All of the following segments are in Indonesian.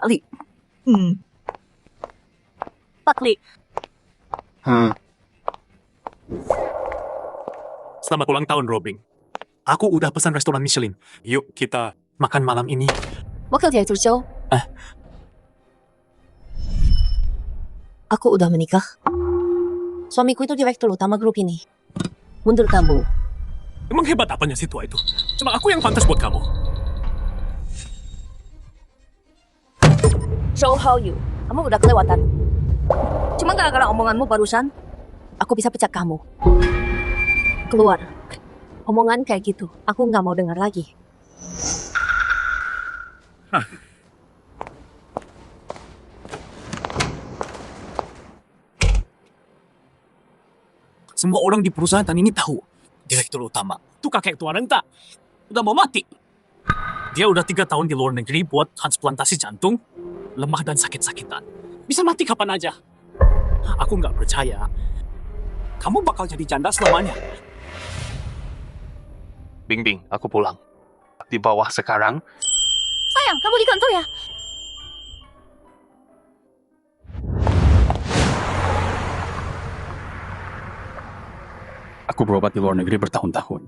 Li. Pak Li. Selamat ulang tahun, Robin. Aku udah pesan restoran Michelin. Yuk, kita makan malam ini. 我叫direktur Joe. Aku udah menikah. Suamiku itu direktur utama grup ini. Menurut kamu, Emang hebat apanya si tua itu? Cuma aku yang pantas buat kamu. Joe how you? Kamu udah kelewatan. Cuma gara-gara omonganmu barusan, aku bisa pecat kamu. Keluar. Omongan kayak gitu, aku nggak mau dengar lagi. Semua orang di perusahaan ini tahu. Direktur utama itu kakek tua renta. Udah mau mati. Dia udah 3 tahun di luar negeri buat transplantasi jantung, lemah dan sakit-sakitan. Bisa mati kapan aja. Aku nggak percaya. Kamu bakal jadi janda selamanya. Bing, aku pulang. Di bawah sekarang, Sayang, kamu di kantor ya? Aku berobat di luar negeri bertahun-tahun.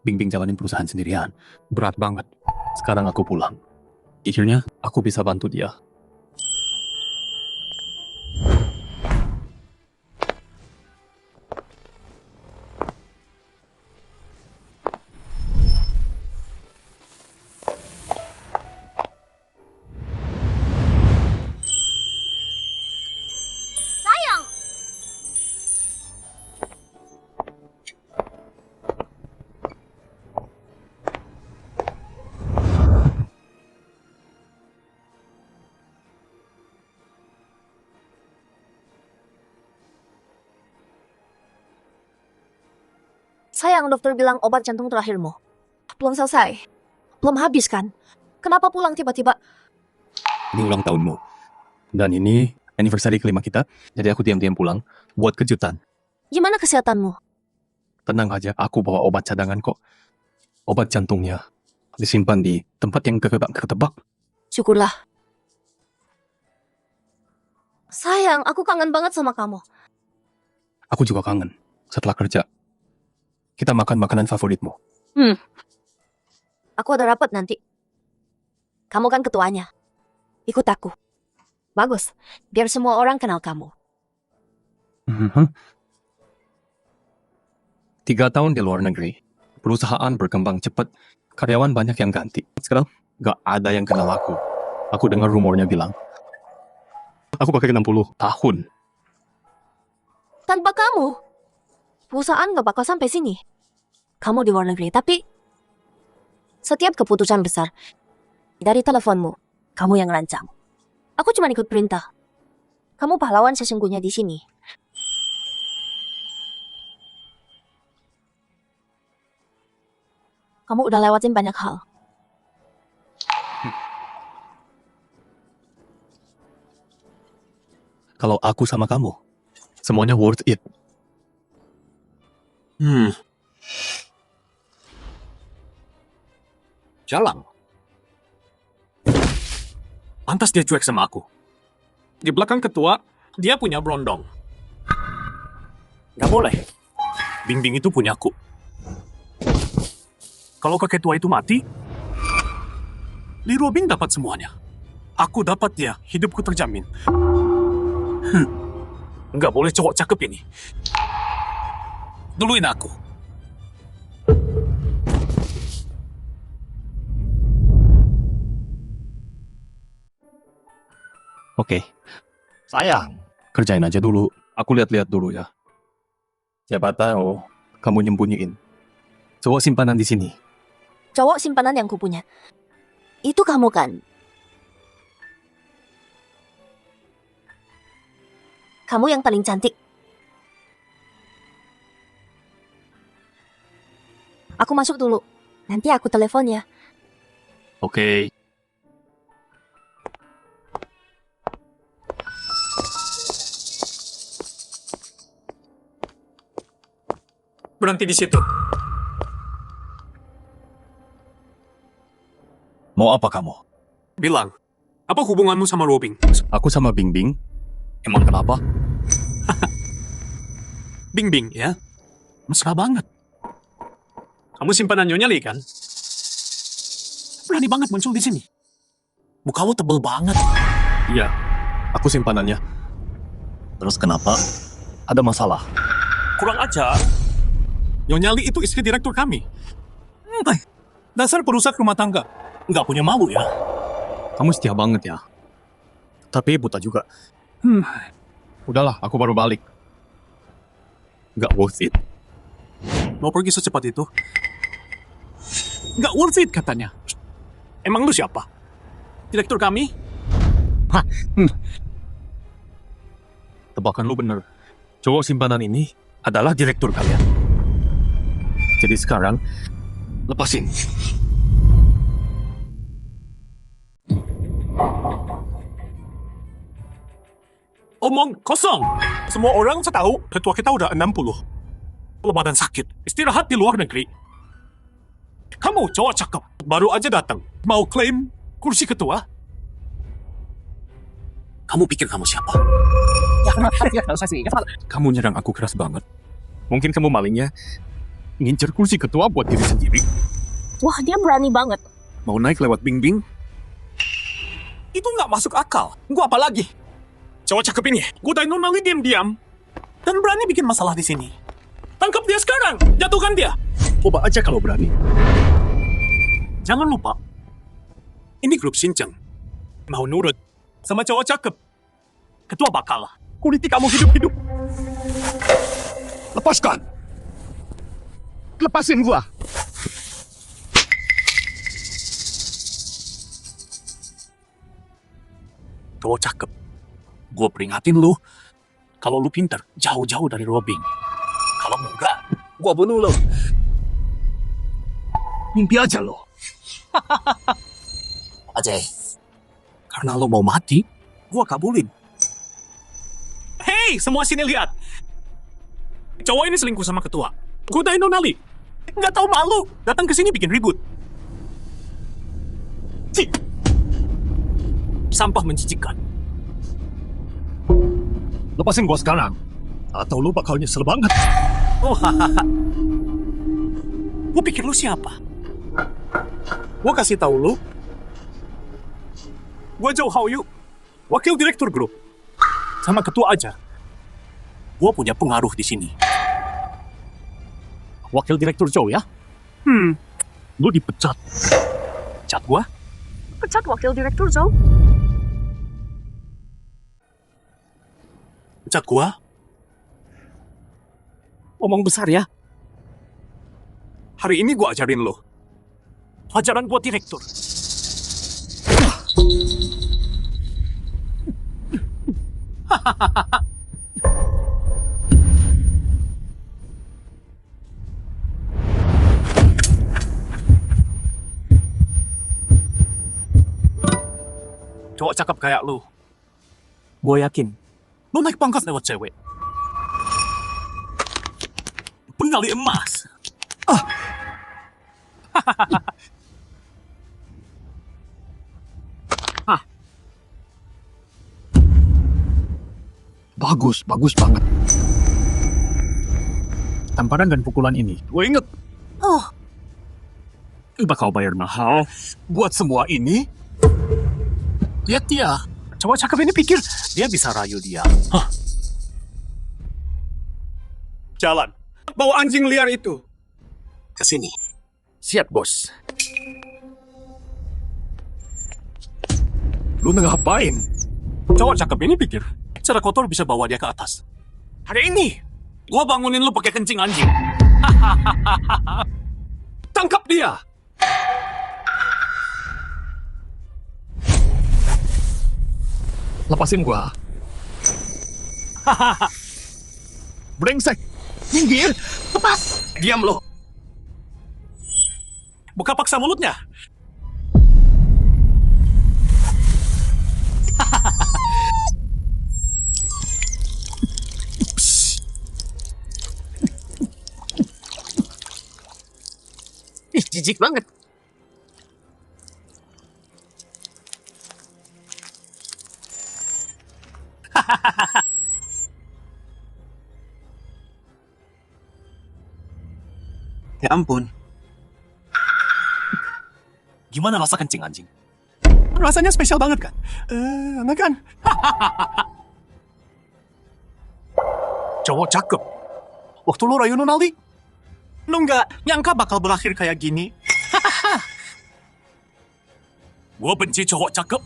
Bing jalanin perusahaan sendirian. Berat banget. Sekarang aku pulang. Akhirnya, aku bisa bantu dia. Sayang, dokter bilang obat jantung terakhirmu. Belum selesai. Belum habis kan? Kenapa pulang tiba-tiba? Ini ulang tahunmu. Dan ini anniversary kelima kita. Jadi aku diam-diam pulang buat kejutan. Gimana kesehatanmu? Tenang aja, aku bawa obat cadangan kok. Obat jantungnya disimpan di tempat yang ketebak. Syukurlah. Sayang, aku kangen banget sama kamu. Aku juga kangen. Setelah kerja, kita makan makanan favoritmu. Aku ada rapat nanti. Kamu kan ketuanya. Ikut aku. Bagus. Biar semua orang kenal kamu. 3 tahun di luar negeri. Perusahaan berkembang cepat. Karyawan banyak yang ganti. Sekarang gak ada yang kenal aku. Aku dengar rumornya bilang, aku pakai 60 tahun. Tanpa kamu, perusahaan gak bakal sampai sini. Kamu di luar negeri, tapi setiap keputusan besar dari teleponmu, kamu yang rancang. Aku cuma ikut perintah. Kamu pahlawan sesungguhnya di sini. Kamu udah lewatin banyak hal. Kalau aku sama kamu, semuanya worth it. Jalan. Pantas dia cuek sama aku. Di belakang ketua, dia punya berondong. Gak boleh. Bing itu punyaku. Kalau kakek tua itu mati, Li Robin dapat semuanya. Aku dapat dia, hidupku terjamin. Nggak boleh cowok cakep ini. Duluin aku. Oke. sayang. Kerjain aja dulu. Aku lihat-lihat dulu ya. Siapa tahu kamu nyembunyiin cowok simpanan di sini. Cowok simpanan yang kupunya. Itu kamu kan? Kamu yang paling cantik. Aku masuk dulu. Nanti aku telepon ya. Oke. Berhenti di situ. Mau apa kamu? Bilang, Apa hubunganmu sama Robin? Aku sama Bingbing. Emang kenapa? Bingbing, ya? Mesra banget. Kamu simpanan Nyonya Li, kan? Berani banget muncul di sini. Mukamu tebel banget. Iya, aku simpanannya. Terus kenapa? Ada masalah. Kurang ajar. Nyonya Li itu istri direktur kami. Dasar perusak rumah tangga. Nggak punya malu ya. Kamu setia banget ya. Tapi buta juga. Udahlah, aku baru balik. Gak worth it. Mau pergi secepat itu? Nggak worth it katanya. Emang lu siapa? Direktur kami? Tebakan lu bener. Cowok simpanan ini adalah direktur kalian. Jadi sekarang, lepasin. Omong kosong. Semua orang tahu ketua kita udah 60. Lemah dan sakit. Istirahat di luar negeri. Kamu cowok cakep. Baru aja datang. Mau klaim kursi ketua? Kamu pikir kamu siapa? Kamu nyerang aku keras banget. Mungkin kamu malingnya ngincer kursi ketua buat diri sendiri. Wah, dia berani banget. Mau naik lewat Bingbing? Itu nggak masuk akal. Gua apa lagi? Cowok cakep ini, godain Nona Li diam-diam. Dan berani bikin masalah di sini. Tangkap dia sekarang. Jatuhkan dia. Coba aja kalau berani. Jangan lupa. Ini grup Shinchan. Mau nurut sama cowok cakep. Ketua bakal. Kuliti kamu hidup-hidup. Lepaskan! Lepasin gua! Cowok cakep. Gue peringatin lu. Kalau lu pintar, jauh-jauh dari Robin. Kalau enggak, gue bunuh lu. Mimpi aja lo. Ajay. Karena lu mau mati, gue kabulin. Hei, semua sini lihat. Cowok ini selingkuh sama ketua. Godain Nona Li. Nggak tahu malu. Datang ke sini bikin ribut. Cih. Sampah menjijikkan. Lepasin gua sekarang. Atau lu bakal nyesel banget. Oh, hahaha. Lu pikir lu siapa? Gua kasih tahu lu. Gua Zhou Haoyu, wakil direktur grup. Sama ketua aja. Gua punya pengaruh di sini. Wakil direktur Zhou ya? Lu dipecat. Pecat gua? Pecat wakil direktur, Zhou. Pecat gua? Omong besar ya. Hari ini gua ajarin lo. Pelajaran buat direktur. Cowok cakep kayak lu. Gue yakin, lu naik pangkat lewat cewek. Penggali emas. Bagus banget. Tamparan dan pukulan ini, gue inget. Oh, Bakal bayar mahal buat semua ini. Lihat dia. Cowok cakep ini pikir dia bisa rayu dia. Hah. Jalan. Bawa anjing liar itu. Ke sini. Siap, bos. Lu ngapain? Cowok cakep ini pikir cara kotor bisa bawa dia ke atas. Hari ini, gua bangunin lu pakai kencing anjing. Tangkap dia. Lepasin gua. Brengsek. Minggir. Lepas. Diam lo. Buka paksa mulutnya. Ih, jijik banget. Ya ampun. Gimana rasa kencing anjing? Rasanya spesial banget kan? Enak kan? Cowok cakep. Waktu lo rayunan Aldi, lo nggak nyangka bakal berakhir kayak gini. Gua benci cowok cakep.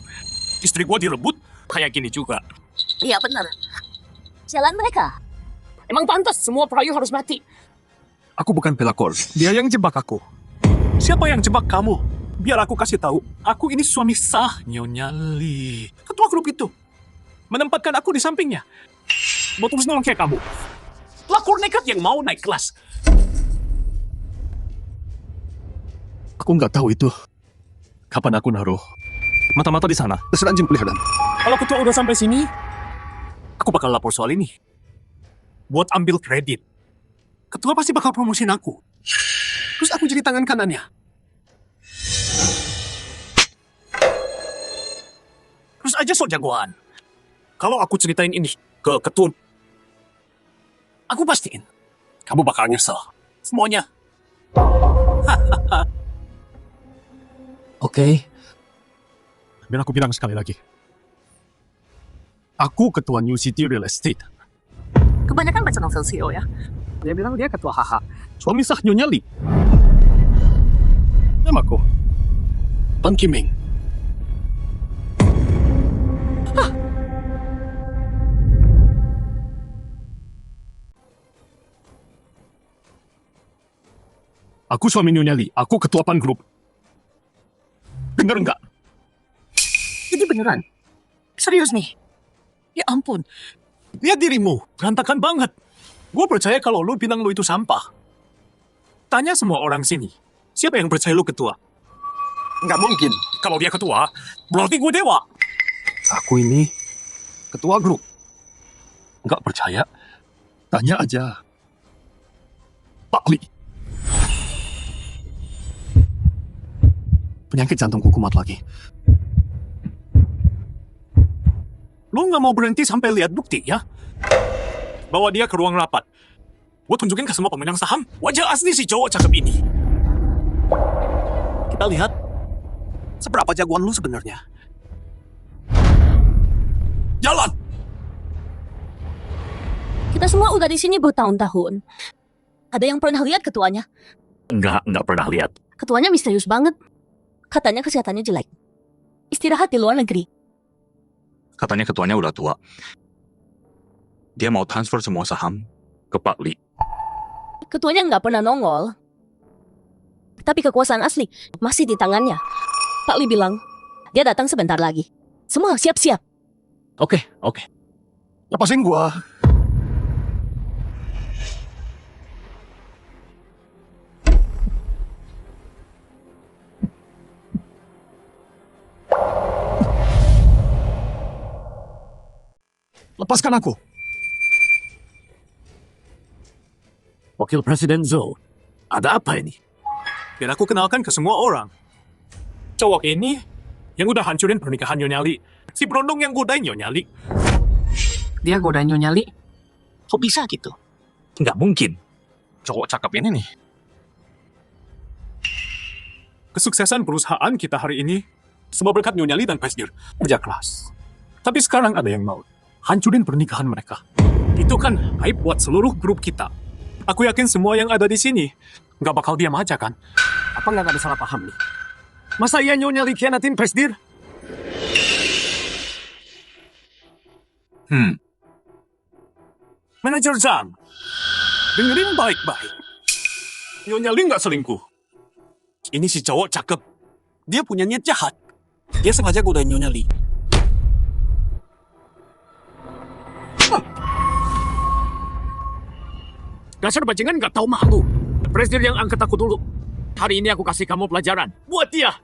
Istri gua direbut kayak gini juga. Iya benar. Jalan mereka. Emang pantas semua perayu harus mati. Aku bukan pelakor. Dia yang jebak aku. Siapa yang jebak kamu? Biar aku kasih tahu. Aku ini suami sah Nyonya Lee. Ketua grup itu. Menempatkan aku di sampingnya. Mau terus nolong kayak kamu. Pelakor nekat yang mau naik kelas. Aku nggak tahu itu. Kapan aku naruh mata-mata di sana? Terserah anjing peliharaan. Kalau ketua udah sampai sini, aku bakal lapor soal ini. Buat ambil kredit. Ketua pasti bakal promosiin aku. Terus aku jadi tangan kanannya. Terus aja sok jagoan. Kalau aku ceritain ini ke ketua, aku pastiin kamu bakal nyesel. Semuanya. Oke. Biar aku bilang sekali lagi. Aku ketua New City Real Estate. Kebanyakan baca novel CEO ya. Dia bilang dia ketua HH. Suami sah Nyonya Lee. Namaku Pan Kiming. Aku suami Nyonya Lee. Aku ketua Pan Group. Bener nggak? Jadi beneran? Serius nih? Ya ampun. Lihat dirimu, berantakan banget. Gue percaya kalau lu bilang lu itu sampah. Tanya semua orang sini. Siapa yang percaya lu ketua? Nggak mungkin. Kalau dia ketua, berarti gue dewa. Aku ini ketua grup. Nggak percaya? Tanya aja Pak Lee. Penyakit jantungku kumat lagi. Lu nggak mau berhenti sampai lihat bukti, ya? Bawa dia ke ruang rapat. Gue tunjukin ke semua pemegang saham wajah asli si cowok cakep ini. Kita lihat seberapa jagoan lu sebenarnya. Jalan! Kita semua udah di sini bertahun-tahun. Ada yang pernah lihat ketuanya? Nggak pernah lihat. Ketuanya misterius banget. Katanya kesehatannya jelek. Istirahat di luar negeri. Katanya ketuanya udah tua. Dia mau transfer semua saham ke Pak Lee. Ketuanya nggak pernah nongol. Tapi kekuasaan asli masih di tangannya. Pak Lee bilang, dia datang sebentar lagi. Semua siap-siap. Oke. Lepasin gua. Lepaskan aku. Wakil Presiden Zhou, ada apa ini? Biar aku kenalkan ke semua orang. Cowok ini yang udah hancurin pernikahan Nyonya Lee. Si berondong yang godain Nyonya Lee. Dia godain Nyonya Lee. Kok bisa gitu? Nggak mungkin. Cowok cakep ini nih. Kesuksesan perusahaan kita hari ini semua berkat Nyonya Lee dan Presdir. Kerja keras. Tapi sekarang ada yang mau hancurin pernikahan mereka. Itu kan aib buat seluruh grup kita. Aku yakin semua yang ada di sini nggak bakal diam aja kan? Apa nggak ada salah paham nih? Masa iya Nyonya Lee khianatin Presdir? Manajer Zhang, dengerin baik-baik. Nyonya Lee nggak selingkuh. Ini si cowok cakep. Dia punya niat jahat. Dia sengaja godain Nyonya Lee. Dasar bajingan nggak tahu malu. Presiden yang angkat aku dulu. Hari ini aku kasih kamu pelajaran. Buat dia.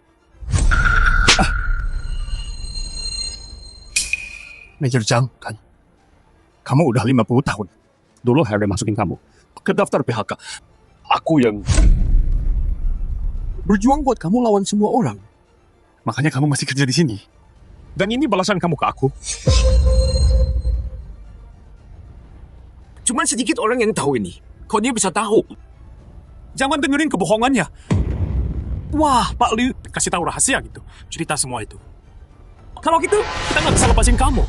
Major Zhang, kan? Kamu udah 50 tahun. Dulu Harry masukin kamu ke daftar PHK. Aku yang berjuang buat kamu lawan semua orang. Makanya kamu masih kerja di sini. Dan ini balasan kamu ke aku. Cuma sedikit orang yang tahu ini. Kok dia bisa tahu? Jangan dengerin kebohongannya. Wah, Pak Liu kasih tahu rahasia gitu. Cerita semua itu. Kalau gitu, kita nggak bisa lepasin kamu.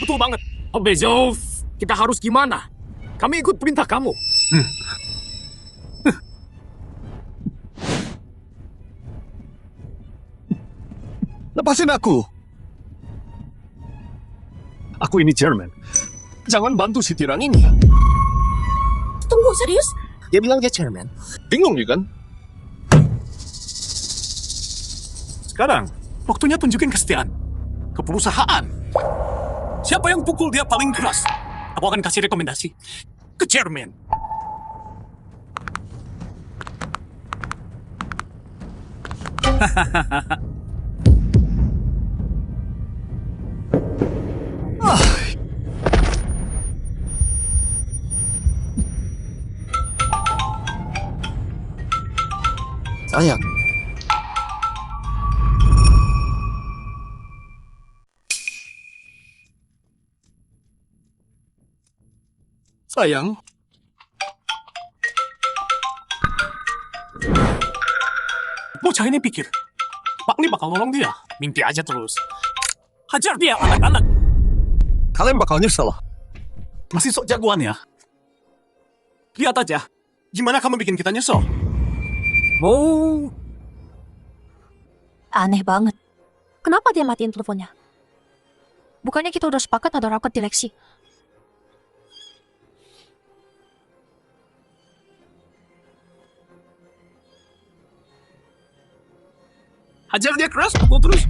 Betul banget. Oh, Bezos, kita harus gimana? Kami ikut perintah kamu. Lepasin aku. Aku ini chairman. Jangan bantu si tirang ini. Tunggu, serius? Dia bilang dia chairman. Bingung ya kan? Sekarang, waktunya tunjukin kesetiaan. Ke perusahaan. Siapa yang pukul dia paling keras? Aku akan kasih rekomendasi ke chairman. Sayang. Sayang. Bocah ini pikir, Pak Li bakal nolong dia. Mimpi aja terus. Hajar dia, anak-anak. Kalian bakal nyesel. Masih sok jagoan ya. Lihat aja, gimana kamu bikin kita nyesel. Oh, Aneh banget. Kenapa dia matiin teleponnya? Bukannya kita udah sepakat ada rapat direksi? hajar dia keras, pukul terus.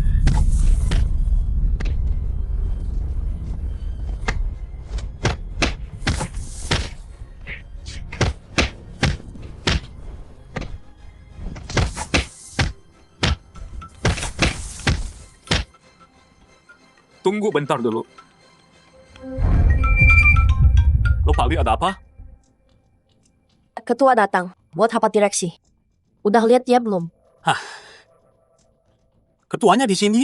Tunggu bentar dulu. Lo Pak Li ada apa? Ketua datang buat rapat direksi. Udah lihat dia belum? Ketuanya di sini?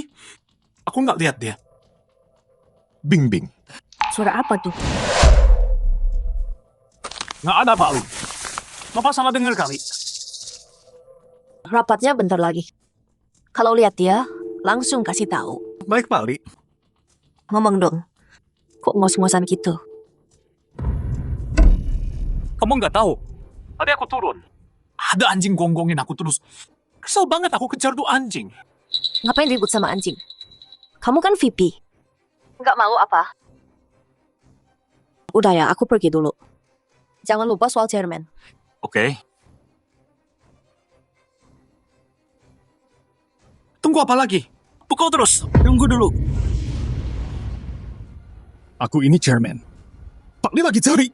Aku nggak lihat dia. Bing bing. Suara apa tuh? Nggak ada Pak Li. Bapak salah dengar kali. Rapatnya bentar lagi. Kalau lihat dia, langsung kasih tahu. Baik Pak Li. Ngomong dong. Kok ngos-ngosan gitu? Kamu nggak tahu? Tadi aku turun. Ada anjing gonggongin aku terus. Kesel banget aku kejar tuh anjing. Ngapain ribut sama anjing? Kamu kan VP. Nggak malu apa? Udah ya, aku pergi dulu. Jangan lupa soal chairman. Oke. Tunggu apa lagi? Pukul terus. Tunggu dulu. Aku ini chairman. Pak Li lagi cari.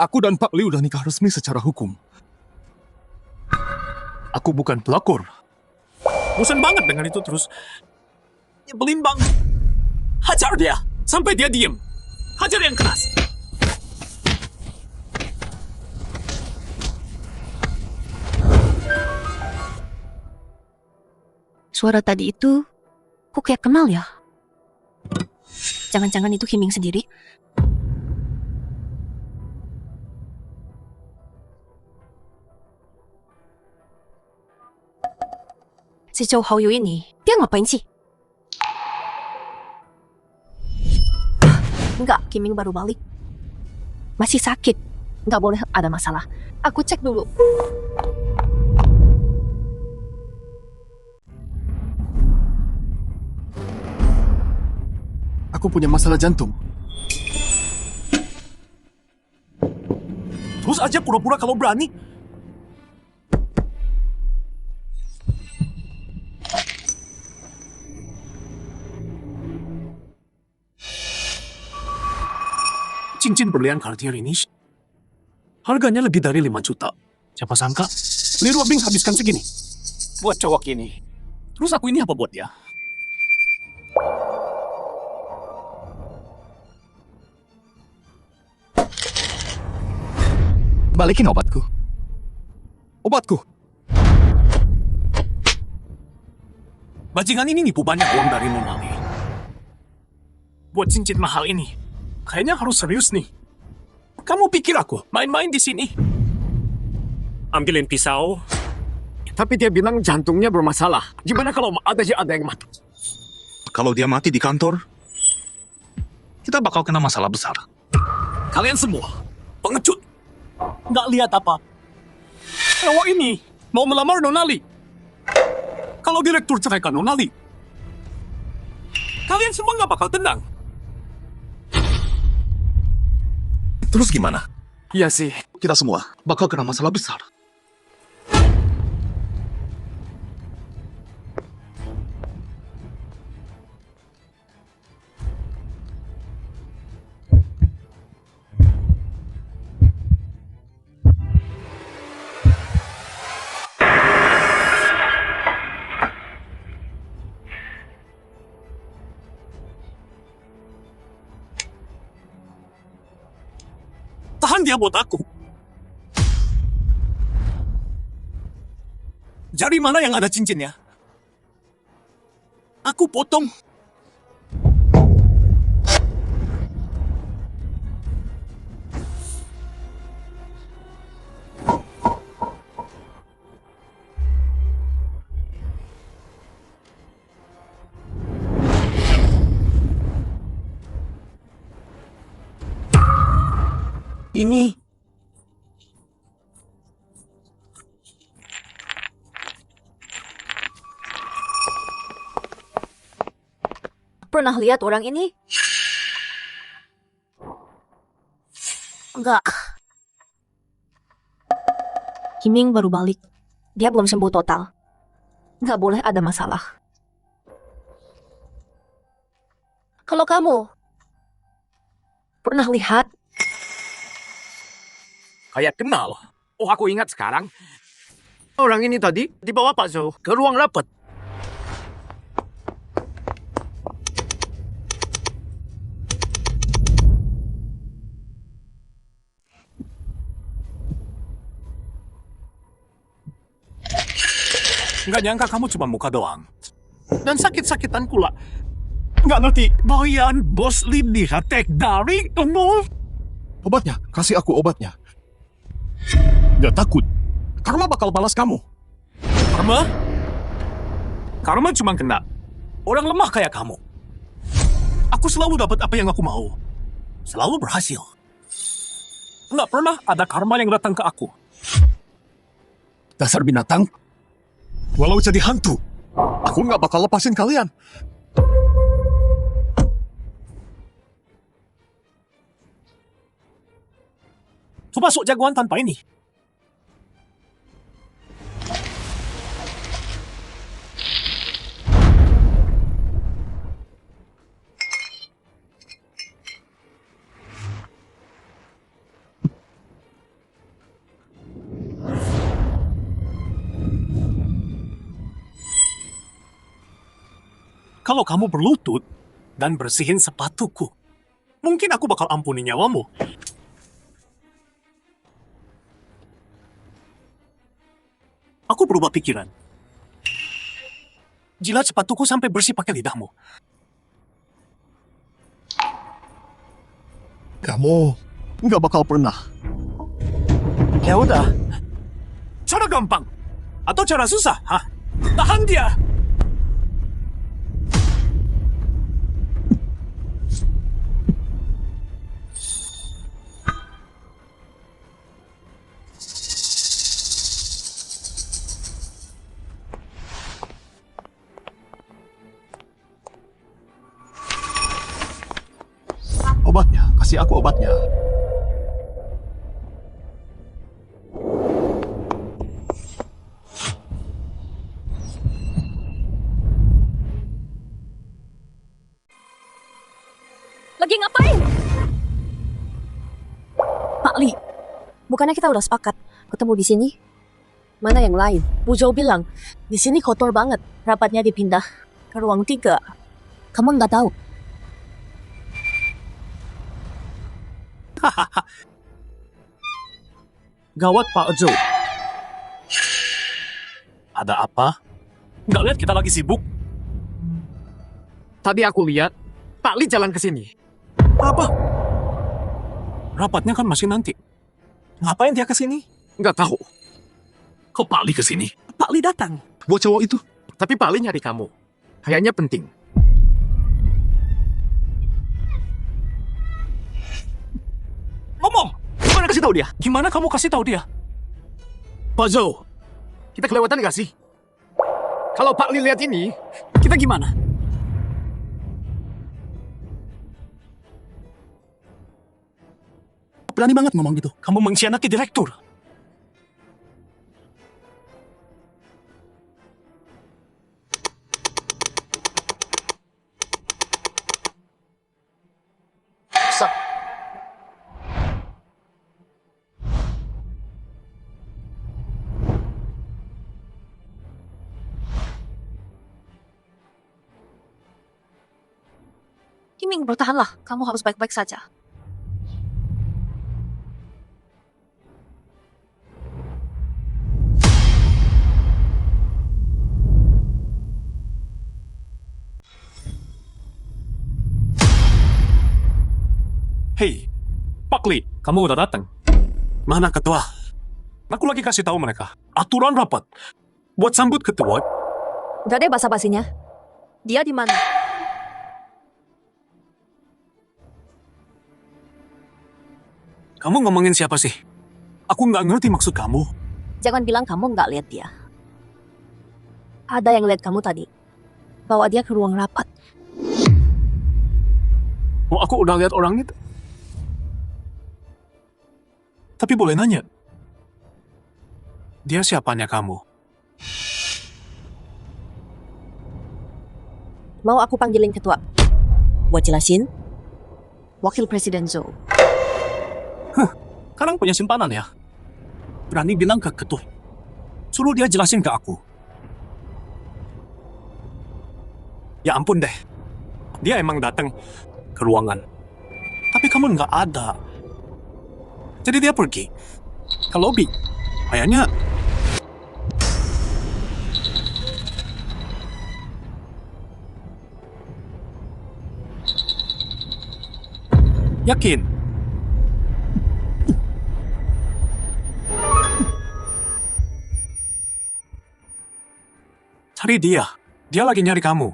Aku dan Pak Li udah nikah resmi secara hukum. Aku bukan pelakor. Bosan banget dengan itu terus. Nyebelin banget. Hajar dia. Sampai dia diem. Hajar yang keras. Suara tadi itu, kok kayak kenal ya? Jangan-jangan itu Himing sendiri? Si Zhou Haoyu ini, dia ngapain sih? Enggak, Himing baru balik. Masih sakit. Enggak boleh ada masalah. Aku cek dulu. Aku punya masalah jantung. Terus aja pura-pura kalau berani. Cincin berlian Cartier ini harganya lebih dari 5 juta. Siapa sangka Li Ruobing habiskan segini buat cowok ini. Terus aku ini apa buat dia? Balikin obatku. Obatku. Bajingan ini nipu banyak uang dari Nona Li. Buat cincin mahal ini. Kayaknya harus serius nih. Kamu pikir aku main-main di sini? Ambilin pisau. Tapi dia bilang jantungnya bermasalah. Gimana kalau ada yang mati? Kalau dia mati di kantor, kita bakal kena masalah besar. Kalian semua pengecut. Nggak lihat apa? Cowok ini mau melamar Nonali. Kalau direktur ceraikan Nonali, kalian semua nggak bakal tenang. Terus gimana? Iya sih, kita semua bakal kena masalah besar. Tahan dia buat aku. Jari mana yang ada cincinnya? Aku potong. Ini Pernah lihat orang ini? Enggak. Himing baru balik. Dia belum sembuh total. Nggak boleh ada masalah. Kalau kamu pernah lihat? Kayak kenal. Oh, aku ingat sekarang. Orang ini tadi dibawa Pak Zhou ke ruang rapat. nggak nyangka kamu cuma muka doang. Dan sakit-sakitan pula. Nggak ngerti. Bayan bos Lini hatek dari umum. Obatnya, kasih aku obatnya. Nggak takut. Karma bakal balas kamu. Karma? Karma cuma kena orang lemah kayak kamu. Aku selalu dapat apa yang aku mau. Selalu berhasil. Nggak pernah ada karma yang datang ke aku. Dasar binatang. Walau jadi hantu, aku nggak bakal lepasin kalian. Coba sok jagoan tanpa ini. Kalau kamu berlutut dan bersihin sepatuku, mungkin aku bakal ampuni nyawamu. Aku berubah pikiran. Jilat sepatuku sampai bersih pakai lidahmu. Kamu nggak bakal pernah. Ya udah. Cara gampang atau cara susah? Hah? Tahan dia. Obatnya, kasih aku obatnya. Lagi ngapain? Pak Li, bukannya kita udah sepakat ketemu di sini? Mana yang lain? Bu Zhou bilang, di sini kotor banget. Rapatnya dipindah ke ruang 3. Kamu nggak tahu? Gawat Pak Zhou. Ada apa? Nggak lihat kita lagi sibuk? Tadi aku lihat Pak Li jalan ke sini. Apa? Rapatnya kan masih nanti. Ngapain dia kesini? Nggak tahu. Kok Pak Li kesini? Pak Li datang. Buat cowok itu. Tapi Pak Ali nyari kamu. Kayaknya penting. Ngomong! Gimana kasih tahu dia? Gimana kamu kasih tahu dia? Pak Zhou, kita kelewatan nggak sih? Kalau Pak Li lihat ini, kita gimana? Berani banget ngomong gitu. Kamu mengkhianati direktur. Kiming, bertahanlah. Kamu harus baik-baik saja. Hei, Pak Li, kamu udah datang. Mana ketua? Aku lagi kasih tahu mereka. Aturan rapat. Buat sambut ketua. Udah deh basa-basinya. Dia di mana? Kamu ngomongin siapa sih? Aku nggak ngerti maksud kamu. Jangan bilang kamu nggak lihat dia. Ada yang lihat kamu tadi. Bawa dia ke ruang rapat. Oh, aku udah lihat orang itu. Tapi boleh nanya. Dia siapanya kamu? Mau aku panggilin ketua? Buat jelasin? Wakil Presiden Zhou. Sekarang punya simpanan ya? Berani bilang ke ketua. Suruh dia jelasin ke aku. Ya ampun deh. Dia emang datang ke ruangan. Tapi kamu nggak ada. Jadi dia pergi ke lobi. Kayaknya yakin. Cari dia. Dia lagi nyari kamu.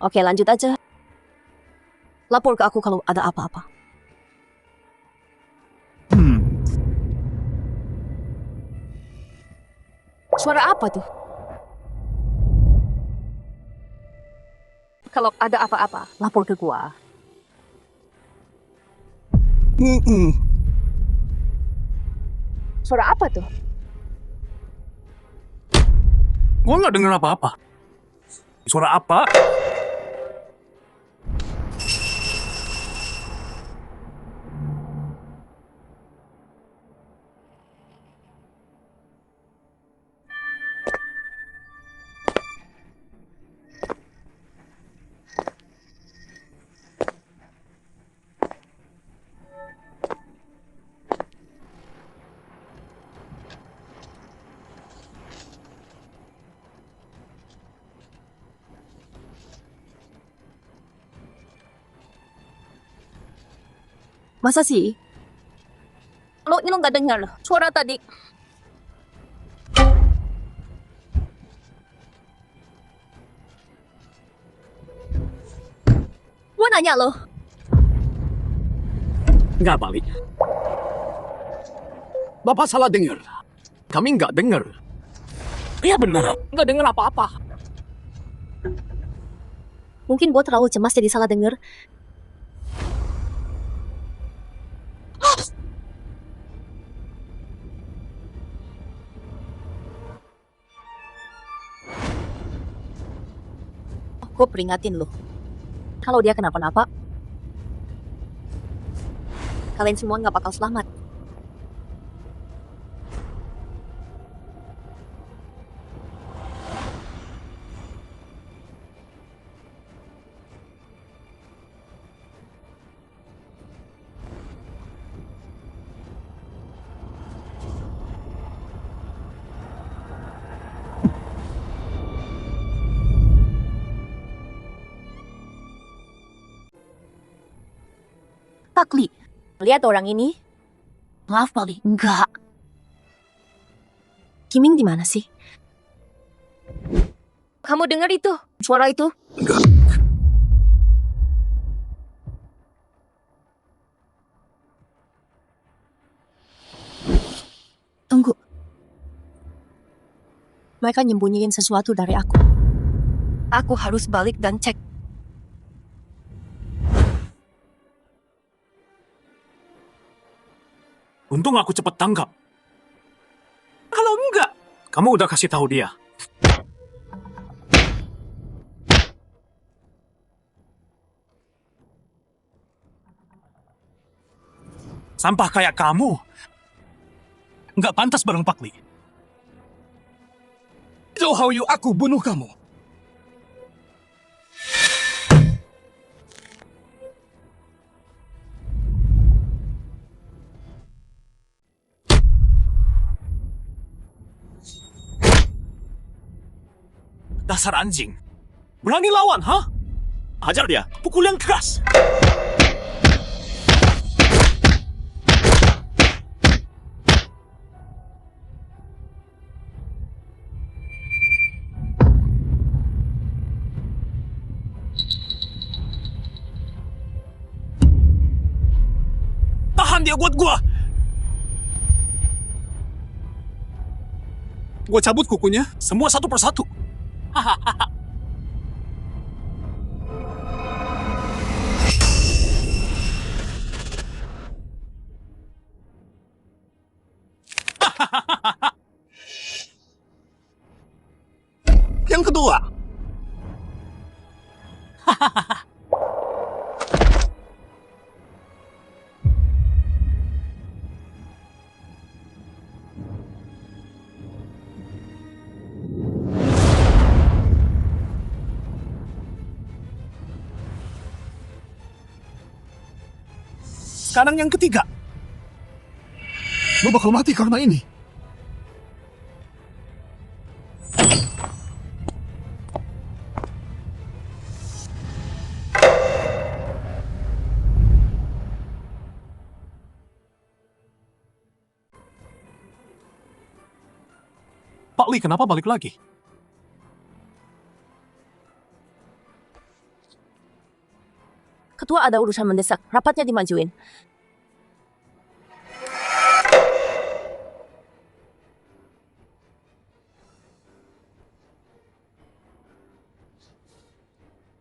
Oke, lanjut aja. Lapor ke aku kalau ada apa-apa. Suara apa tuh? Kalau ada apa-apa, lapor ke gua. Suara apa tuh? Gua nggak dengar apa-apa. Suara apa? Masa sih? Lo ini lo nggak dengar suara tadi? Gua nanya lo. Nggak balik. Bapak salah dengar. Kami nggak dengar. Iya benar. Nggak dengar apa-apa. Mungkin gua terlalu cemas jadi salah dengar. Gue peringatin lo. Kalau dia kenapa-napa, kalian semua nggak bakal selamat. Pak Li. Lihat orang ini. Maaf, Pak Li. Enggak. Kiming di mana sih? Kamu dengar itu? Suara itu? Enggak. Tunggu. Mereka nyembunyiin sesuatu dari aku. Aku harus balik dan cek. Untung aku cepat tangkap. Kalau enggak, kamu udah kasih tahu dia. Sampah kayak kamu. Nggak pantas bareng Pak Li. Zhou Haoyu, aku bunuh kamu. Dasar anjing. Berani lawan, ha? Hajar dia, pukul yang keras. Tahan dia buat gua. Gua cabut kukunya. Semua satu persatu. Yang kedua. Sekarang yang ketiga. Lu bakal mati karena ini. Pak Li, kenapa balik lagi? Ketua ada urusan mendesak. Rapatnya dimajuin.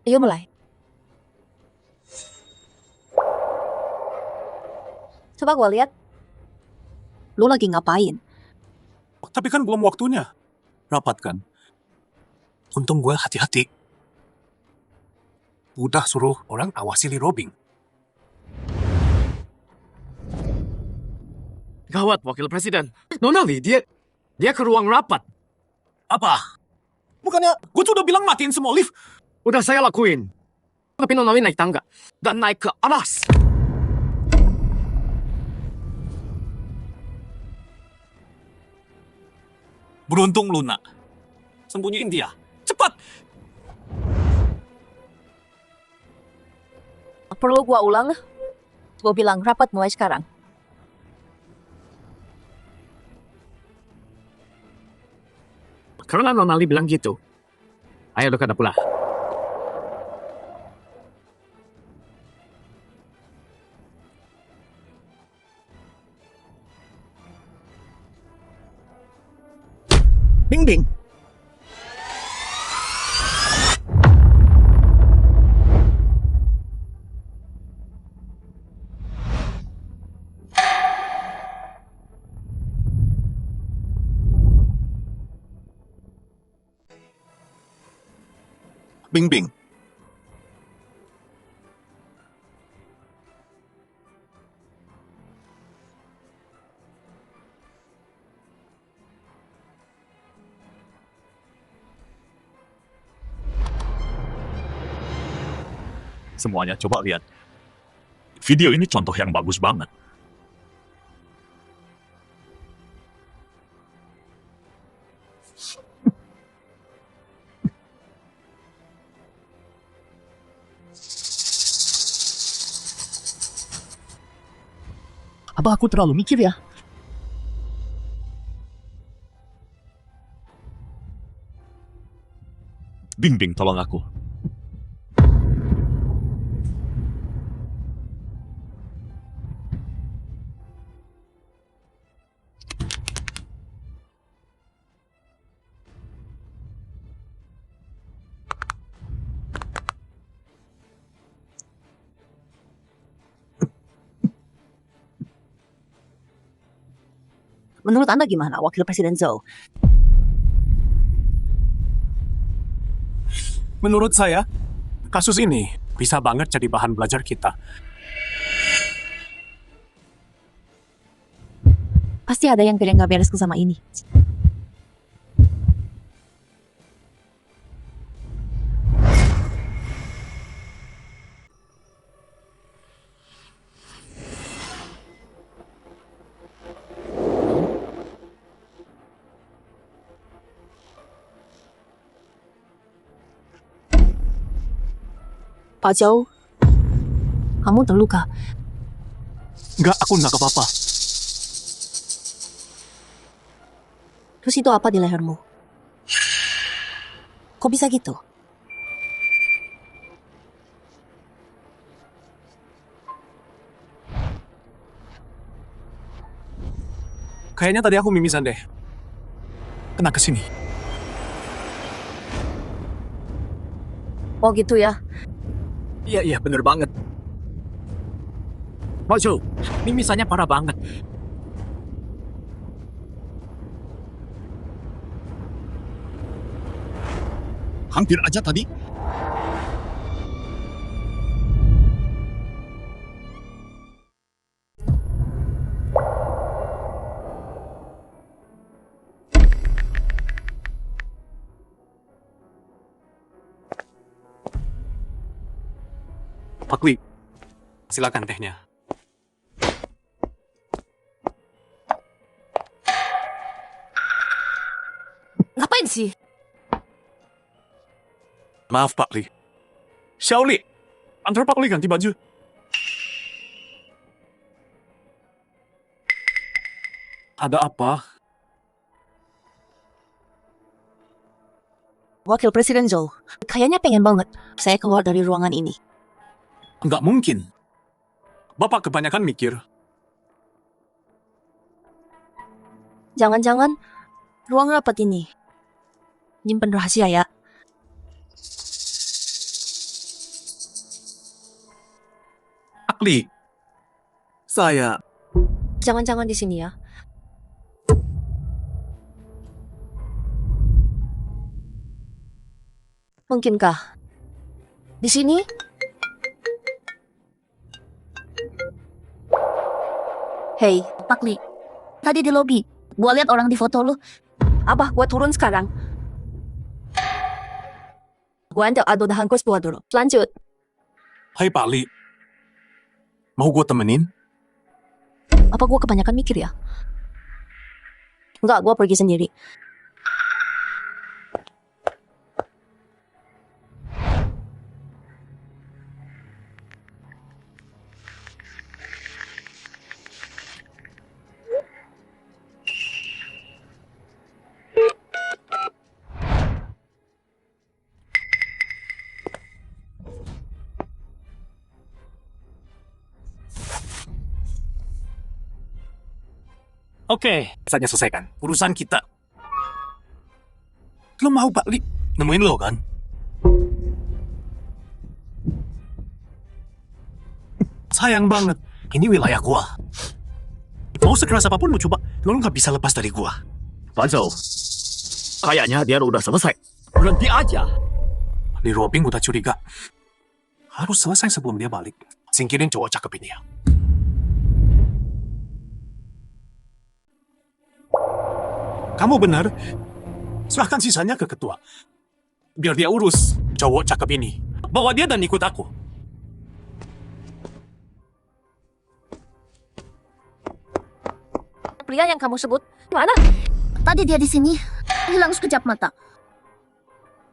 Ayo mulai. Coba gua lihat. Lu lagi ngapain? Tapi kan belum waktunya. Rapat kan? Untung gue hati-hati. Udah suruh orang awasi Li Robing. Gawat, Wakil Presiden. Nona Li, dia ke ruang rapat. Apa? Bukannya gue tuh udah bilang matiin semua lift. Udah saya lakuin. Tapi Nona Li naik tangga. Dan naik ke atas. Beruntung Luna. Sembunyiin dia. Cepat! Perlu gua ulang? Gua bilang rapat mulai sekarang. Karena Nona Li bilang gitu. Ayo dekat pula. Bing Bing. Bing Bing. Semuanya coba lihat. Video ini contoh yang bagus banget. Abah aku terlalu mikir ya. Bing, tolong aku. Menurut Anda gimana, Wakil Presiden Zhou? Menurut saya, kasus ini bisa banget jadi bahan belajar kita. Pasti ada yang nggak beres sama ini. Pak Zhou, kamu terluka. Enggak, aku nggak apa-apa. Terus itu apa di lehermu? Kok bisa gitu? Kayaknya tadi aku mimisan deh. Kena ke sini. Oh gitu ya. Iya, bener banget. Maju, mimisannya parah banget. Hampir aja tadi. Pak Li, silakan tehnya. Ngapain sih? Maaf Pak Li. Xiao Li, antar Pak Li ganti baju. Ada apa? Wakil Presiden Zhou, Kayaknya pengen banget saya keluar dari ruangan ini. Nggak mungkin. Bapak kebanyakan mikir. Jangan-jangan ruang rapat ini nyimpen rahasia ya. Pak Li, saya... Jangan-jangan di sini ya. Mungkinkah di sini? Hei, Pak Li. Tadi di lobi, gua lihat orang di foto lu. Abah, gua turun sekarang. Gua antar Ado dah hangkus buat dulu. Lanjut. Hai Pak Li, mau gue temenin? Apa gua kebanyakan mikir ya? Enggak, gua pergi sendiri. Oke, saatnya selesaikan. Urusan kita. Lo mau Pak Li? Nemuin lo kan? Sayang banget. Ini wilayah gua. Mau sekeras apapun lo coba, lo nggak bisa lepas dari gua. Pak Zhou, kayaknya dia udah selesai. Berhenti aja. Li Ruoping udah curiga. Harus selesai sebelum dia balik. Singkirin cowok cakep ini ya. Kamu benar. Serahkan sisanya ke ketua. Biar dia urus cowok cakep ini. Bawa dia dan ikut aku. Pria yang kamu sebut mana? Tadi dia di sini, hilang sekejap mata.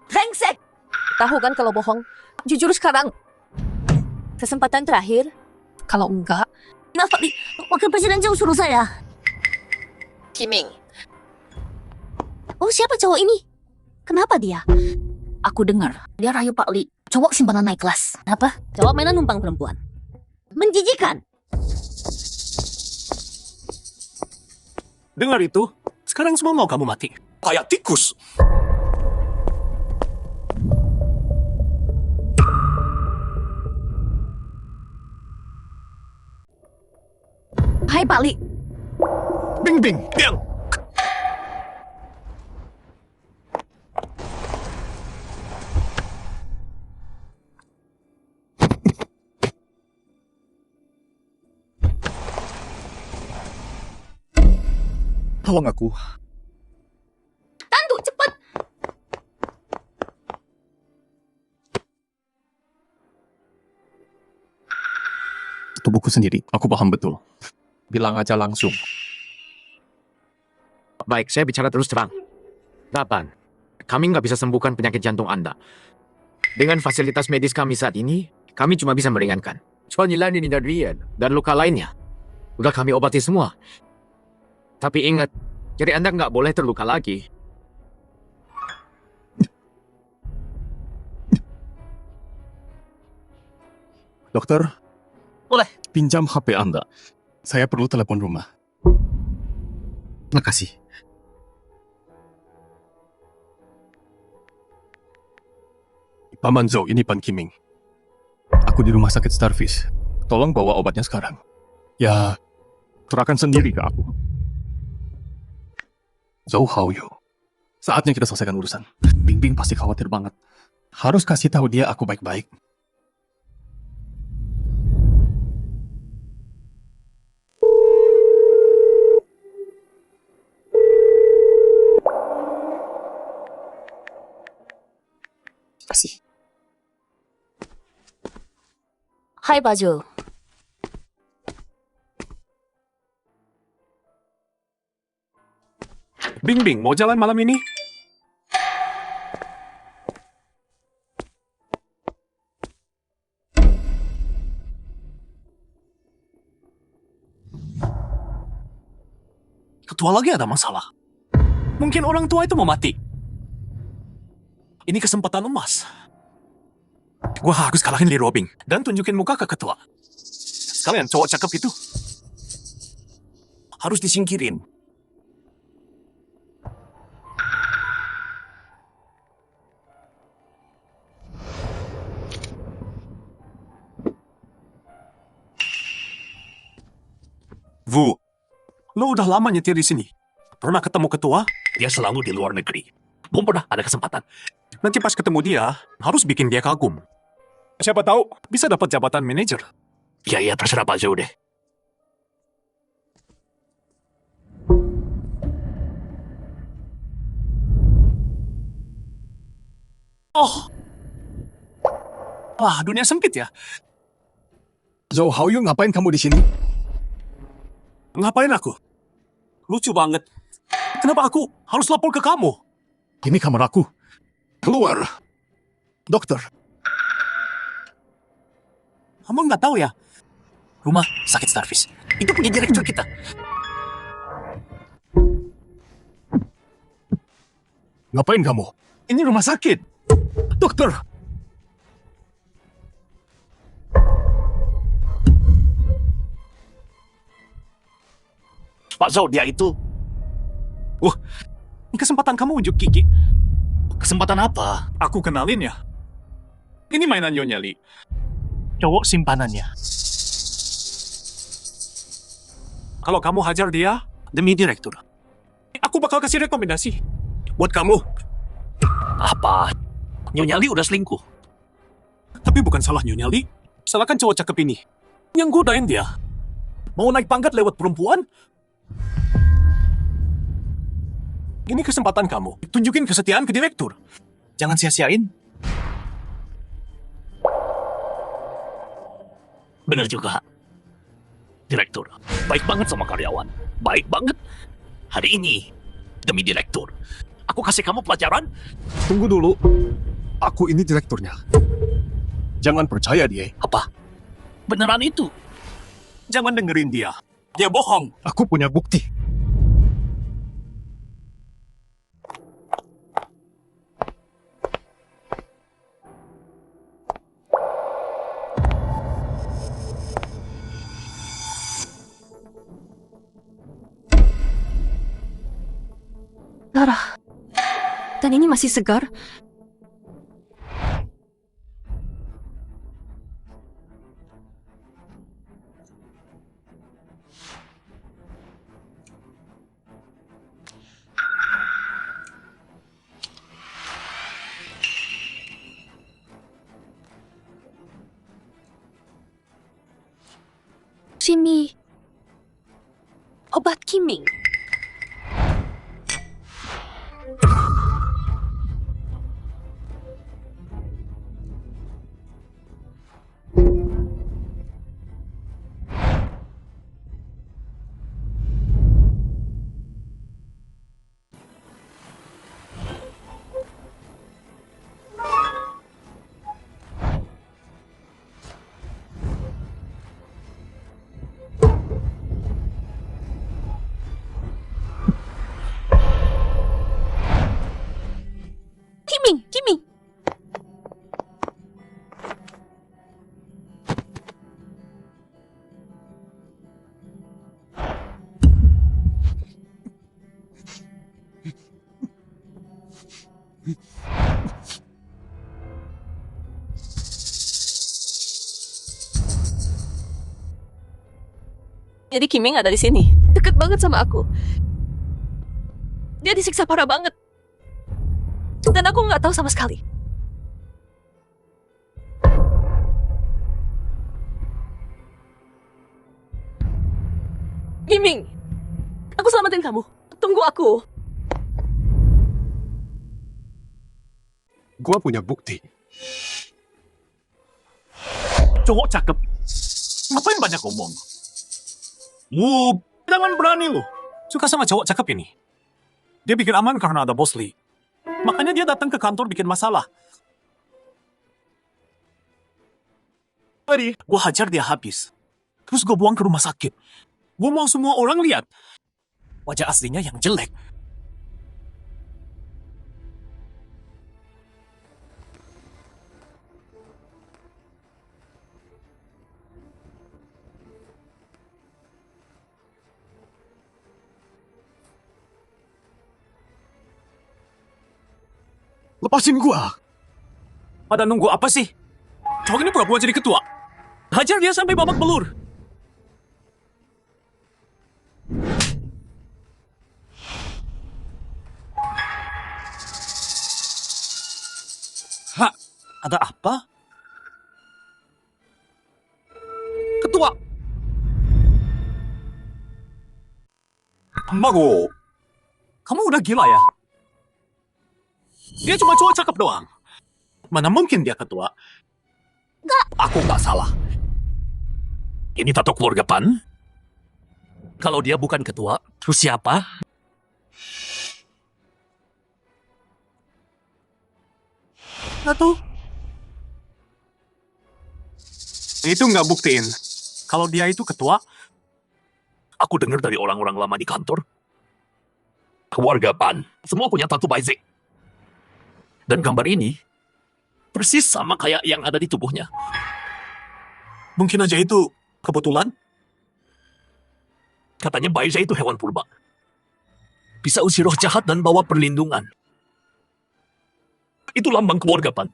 Brengsek! Tahu kan kalau bohong? Jujur sekarang. Kesempatan terakhir. Kalau enggak, Maaf Pak Li, Wakil Presiden Zhou suruh saya. Kiming. Oh, siapa cowok ini? Kenapa dia? Aku dengar, dia rayu Pak Li, cowok simpanan naik kelas. Apa? Cowok mainan numpang perempuan. Menjijikan. Dengar itu? Sekarang semua mau kamu mati. Kayak tikus. Hai Pak Li, Bing Bing! Diam! Tolong aku. Tandu, cepat. Tubuhku sendiri, aku paham betul. Bilang aja langsung. Baik, saya bicara terus terang. 8. Kami nggak bisa sembuhkan penyakit jantung Anda. Dengan fasilitas medis kami saat ini, kami cuma bisa meringankan. Soalnya ini dan luka lainnya. Udah kami obati semua. Tapi ingat, jadi Anda nggak boleh terluka lagi. Dokter, Boleh. pinjam HP Anda. Saya perlu telepon rumah. Makasih. Paman Zhou, ini Pan Kiming. Aku di rumah sakit Starfish. Tolong bawa obatnya sekarang. Ya, serahkan sendiri ke aku. Zhou Haoyu. Saatnya kita selesaikan urusan. Bing Bing pasti khawatir banget. Harus kasih tahu dia aku baik-baik. Kasih. Hai Baju. Bing Bing, mau jalan malam ini? Ketua lagi ada masalah. Mungkin orang tua itu mau mati. Ini kesempatan emas. Gua harus kalahin Lee Robing dan tunjukin muka ke ketua. Sekalian cowok cakep itu harus disingkirin. Wu, lo udah lama nyetir di sini. Pernah ketemu ketua? Dia selalu di luar negeri. Belum pernah ada kesempatan. Nanti pas ketemu dia, harus bikin dia kagum. Siapa tahu bisa dapat jabatan manajer. Ya, terserah Pak Zhou deh. Oh. Wah, dunia sempit ya. Zhou Haoyu, ngapain kamu di sini? Ngapain aku? Lucu banget. Kenapa aku harus lapor ke kamu? Ini kamar aku. Keluar. Dokter. Kamu nggak tahu ya? Rumah sakit Starfish. Itu punya direktur kita. Ngapain kamu? Ini rumah sakit. Dokter. Pak Zhou, dia itu. Wah, ini kesempatan kamu unjuk gigi. Kesempatan apa? Aku kenalin ya. Ini mainan Nyonya Lee. Cowok simpanannya. Kalau kamu hajar dia, demi direktur, aku bakal kasih rekomendasi buat kamu. Apa? Nyonya Lee udah selingkuh. Tapi bukan salah Nyonya Lee. Salahkan cowok cakep ini. Yang godain dia. Mau naik pangkat lewat perempuan? Ini kesempatan kamu. Tunjukin kesetiaan ke direktur. Jangan sia-siain. Bener juga. Direktur, baik banget sama karyawan. Baik banget. Hari ini, demi direktur, aku kasih kamu pelajaran. Tunggu dulu. Aku ini direkturnya. Jangan percaya dia. Apa? Beneran itu? Jangan dengerin dia. Dia bohong. Aku punya bukti. Darah. Dan ini masih segar. Jimmy. Obat Kiming. Kiming, Kiming. Jadi Kiming ada di sini. Deket banget sama aku. Dia disiksa parah banget. Dan aku nggak tahu sama sekali. Kiming, aku selamatin kamu. Tunggu aku. Gua punya bukti. Cowok cakep. Ngapain banyak ngomong? Jangan berani lu. Suka sama cowok cakep ini. Dia bikin aman karena ada Bos Lee. Makanya dia datang ke kantor bikin masalah. Tadi, gue hajar dia habis. Terus gue buang ke rumah sakit. Gue mau semua orang lihat. Wajah aslinya yang jelek. Lepasin gua. Pada nunggu apa sih? Cowok ini pura-pura jadi ketua. Hajar dia sampai babak belur. Hah? Ada apa? Ketua. Mago. Kamu udah gila ya? Dia cuma cowok cakep doang. Mana mungkin dia ketua? Aku nggak salah. Ini tato keluarga Pan. Kalau dia bukan ketua, terus siapa? Tato. Itu nggak buktiin. Kalau dia itu ketua, aku dengar dari orang-orang lama di kantor. Keluarga Pan, semua punya tato Baizik. Dan gambar ini persis sama kayak yang ada di tubuhnya. Mungkin aja itu kebetulan. Katanya Baiza itu hewan purba. Bisa usir roh jahat dan bawa perlindungan. Itu lambang keluarga Pan.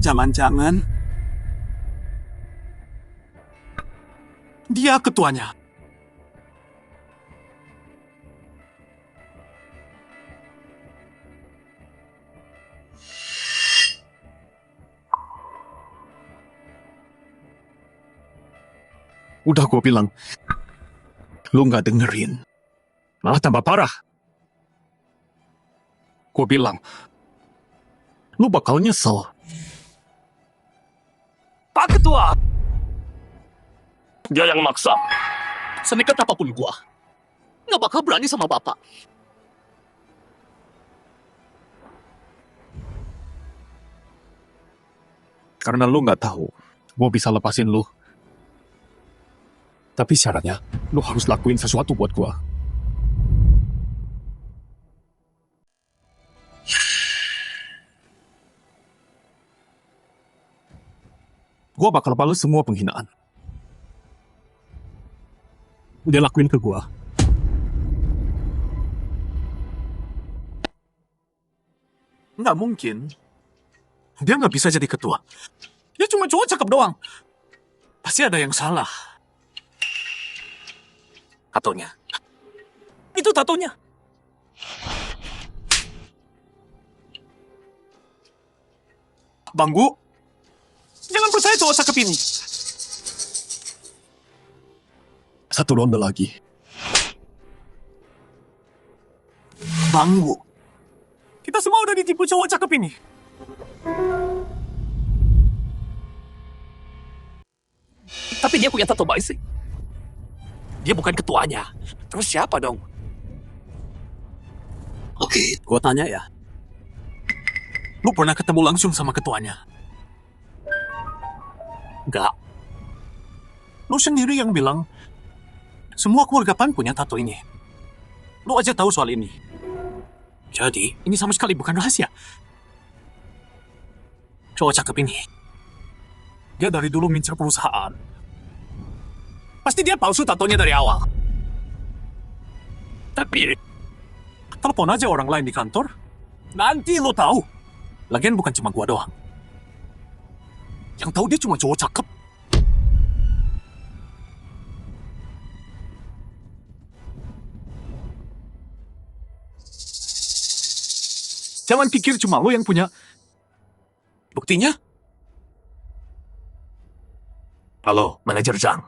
Jangan-jangan dia ketuanya. Udah gue bilang. Lu nggak dengerin. Malah tambah parah. Gue bilang. Lu bakal nyesel. Pak Ketua! Dia yang maksa. Senekat apapun gua, nggak bakal berani sama Bapak. Karena lu nggak tahu, gua bisa lepasin lu. Tapi syaratnya, lu harus lakuin sesuatu buat gua. Gua bakal balas semua penghinaan. Dia lakuin ke gua. Nggak mungkin. Dia nggak bisa jadi ketua. Dia cuma cowok cakep doang. Pasti ada yang salah. Tatonya. Itu tatonya. Banggu. Jangan percaya cowok cakep ini. Satu ronde lagi. Banggu. Kita semua udah ditipu cowok cakep ini. Tapi dia punya tato baik sih. Dia bukan ketuanya. Terus siapa dong? Oke, gua tanya ya. Lu pernah ketemu langsung sama ketuanya? Enggak. Lu sendiri yang bilang, semua keluarga Pan punya tato ini. Lu aja tahu soal ini. Jadi, ini sama sekali bukan rahasia. Cowok cakep ini, dia dari dulu mincer perusahaan. Pasti dia palsu tatonya dari awal. Tapi, telepon aja orang lain di kantor. Nanti lo tahu. Lagian bukan cuma gua doang. Yang tahu dia cuma cowok cakep. Jangan pikir cuma lo yang punya. Buktinya? Halo, manajer Zhang.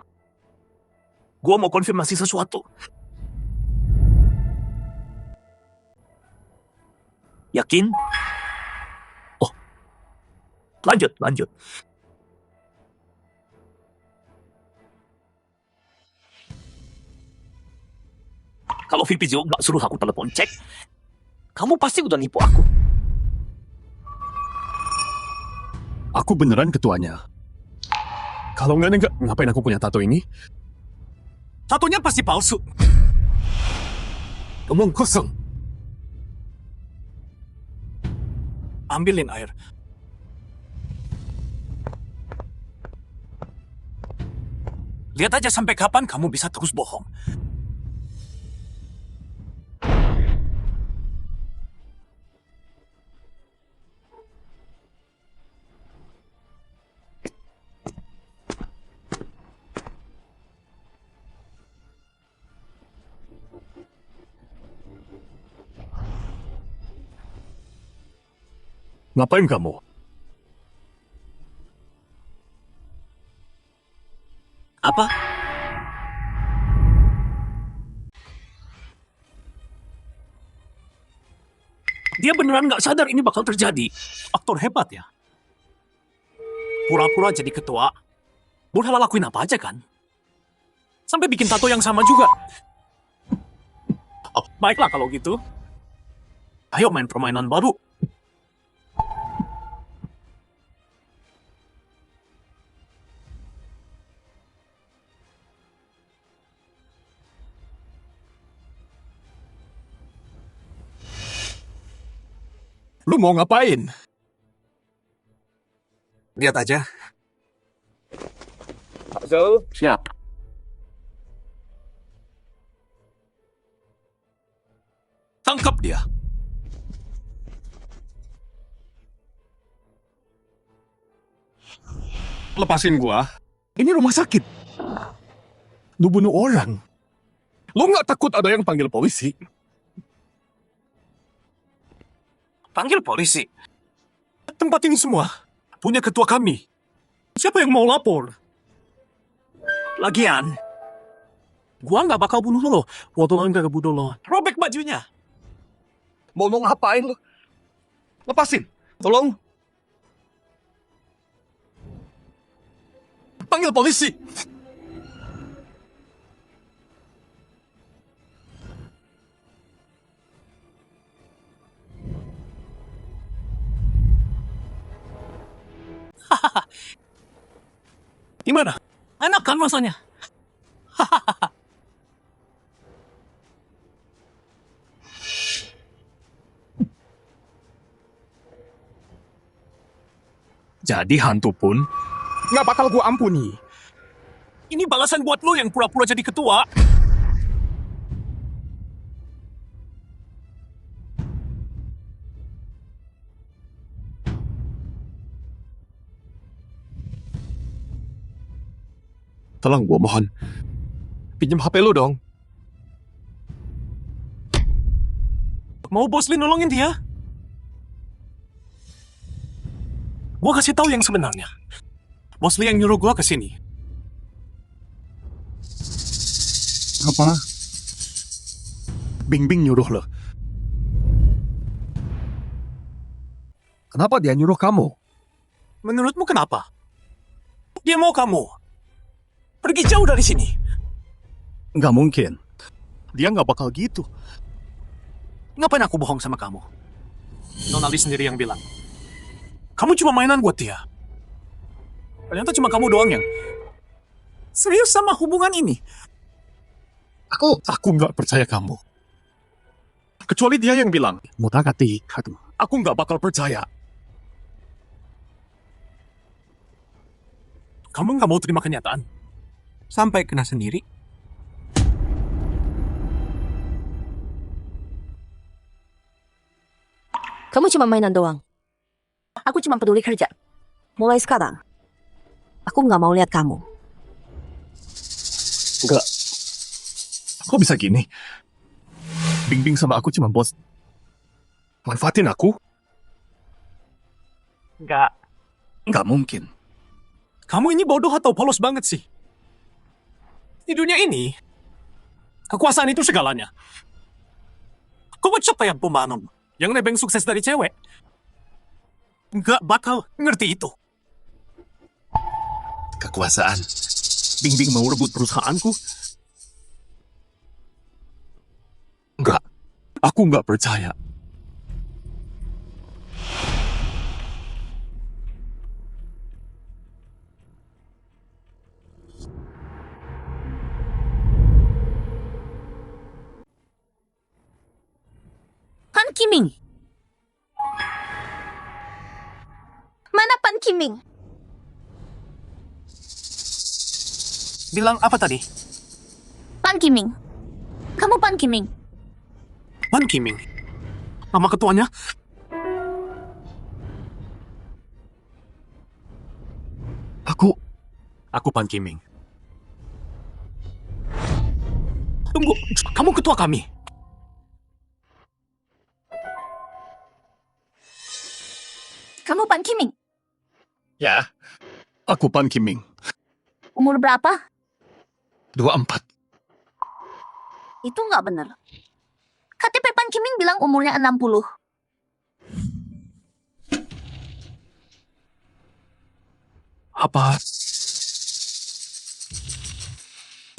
Gua mau konfirmasi sesuatu. Yakin? Oh, lanjut. Kalau VP Jo nggak suruh aku telepon cek, kamu pasti udah nipu aku. Aku beneran ketuanya. Kalau enggak, ngapain aku punya tato ini? Tatonya pasti palsu. Omong kosong. Ambilin air. Lihat aja sampai kapan kamu bisa terus bohong. Ngapain kamu? Apa? Dia beneran nggak sadar ini bakal terjadi. Aktor hebat ya. Pura-pura jadi ketua. Boleh lakuin apa aja kan? Sampai bikin tato yang sama juga. Oh, baiklah kalau gitu. Ayo main permainan baru. Lu mau ngapain? Lihat aja. Siap. Tangkap dia. Lepasin gua. Ini rumah sakit. Lu bunuh orang. Lu nggak takut ada yang panggil polisi? Panggil polisi. Tempat ini semua punya ketua kami. Siapa yang mau lapor? Lagian, gua nggak bakal bunuh lo. Waktu lo nggak bunuh lo. Robek bajunya. Mau ngapain lu? Lepasin. Tolong. Panggil polisi. Gimana? Enak kan rasanya? Jadi hantu pun nggak bakal gua ampuni. Ini balasan buat lo yang pura-pura jadi ketua. Tolong gua mohon. Pinjam HP lu dong. Mau Bos Lee nolongin dia? Gua kasih tahu yang sebenarnya. Bos Lee yang nyuruh gua ke sini. Apa? Bing nyuruh lo. Kenapa dia nyuruh kamu? Menurutmu kenapa? Dia mau kamu pergi jauh dari sini. Nggak mungkin. Dia nggak bakal gitu. Ngapain aku bohong sama kamu? Nona Lee sendiri yang bilang. Kamu cuma mainan buat dia. Ternyata cuma kamu doang yang serius sama hubungan ini. Aku nggak percaya kamu. Kecuali dia yang bilang. Mutakati. Aku nggak bakal percaya. Kamu nggak mau terima kenyataan? Sampai kena sendiri? Kamu cuma mainan doang. Aku cuma peduli kerja. Mulai sekarang, aku nggak mau lihat kamu. Enggak. Kok bisa gini? Bing sama aku cuma bos. Manfaatin aku? Nggak mungkin. Kamu ini bodoh atau polos banget sih? Di dunia ini, kekuasaan itu segalanya. Kau siapa yang pemanom? Yang nebeng sukses dari cewek? Nggak bakal ngerti itu. Kekuasaan. Bing mau rebut perusahaanku? Enggak. Aku nggak percaya. Pan Kiming. Mana Pan Kiming? Bilang apa tadi? Pan Kiming. Kamu Pan Kiming. Pan Kiming. Nama ketuanya? Aku Pan Kiming. Tunggu, kamu ketua kami. Kamu Pan Kiming. Ya. Aku Pan Kiming. Umur berapa? 24. Itu nggak benar. KTP Pan Kiming bilang umurnya 60. Apa?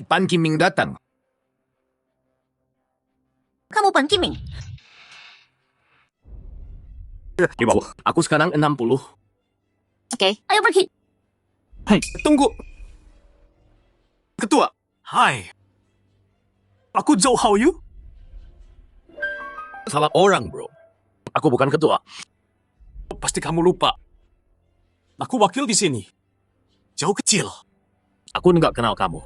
Pan Kiming datang. Kamu Pan Kiming. Di bawah. Aku sekarang 60. Oke, ayo pergi. Hei, tunggu. Ketua. Hai. Aku Zhou Haoyu. Salah orang, bro. Aku bukan ketua. Pasti kamu lupa. Aku wakil di sini. Jauh kecil. Aku nggak kenal kamu.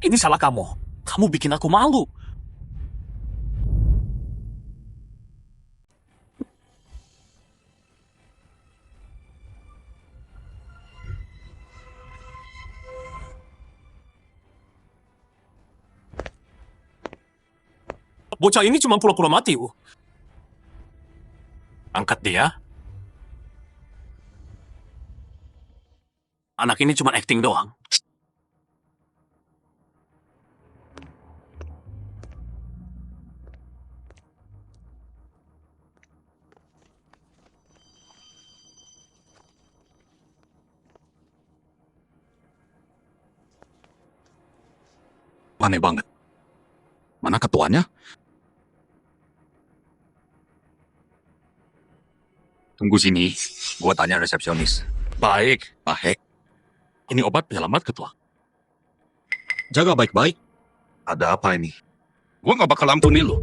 Ini salah kamu. Kamu bikin aku malu. Bocah ini cuma pura-pura mati, Angkat dia. Anak ini cuma acting doang. Aneh banget. Mana ketuanya? Tunggu sini, gua tanya resepsionis. Baik. Ini obat penyelamat ketua. Jaga baik-baik. Ada apa ini? Gua nggak bakal ampuni lo.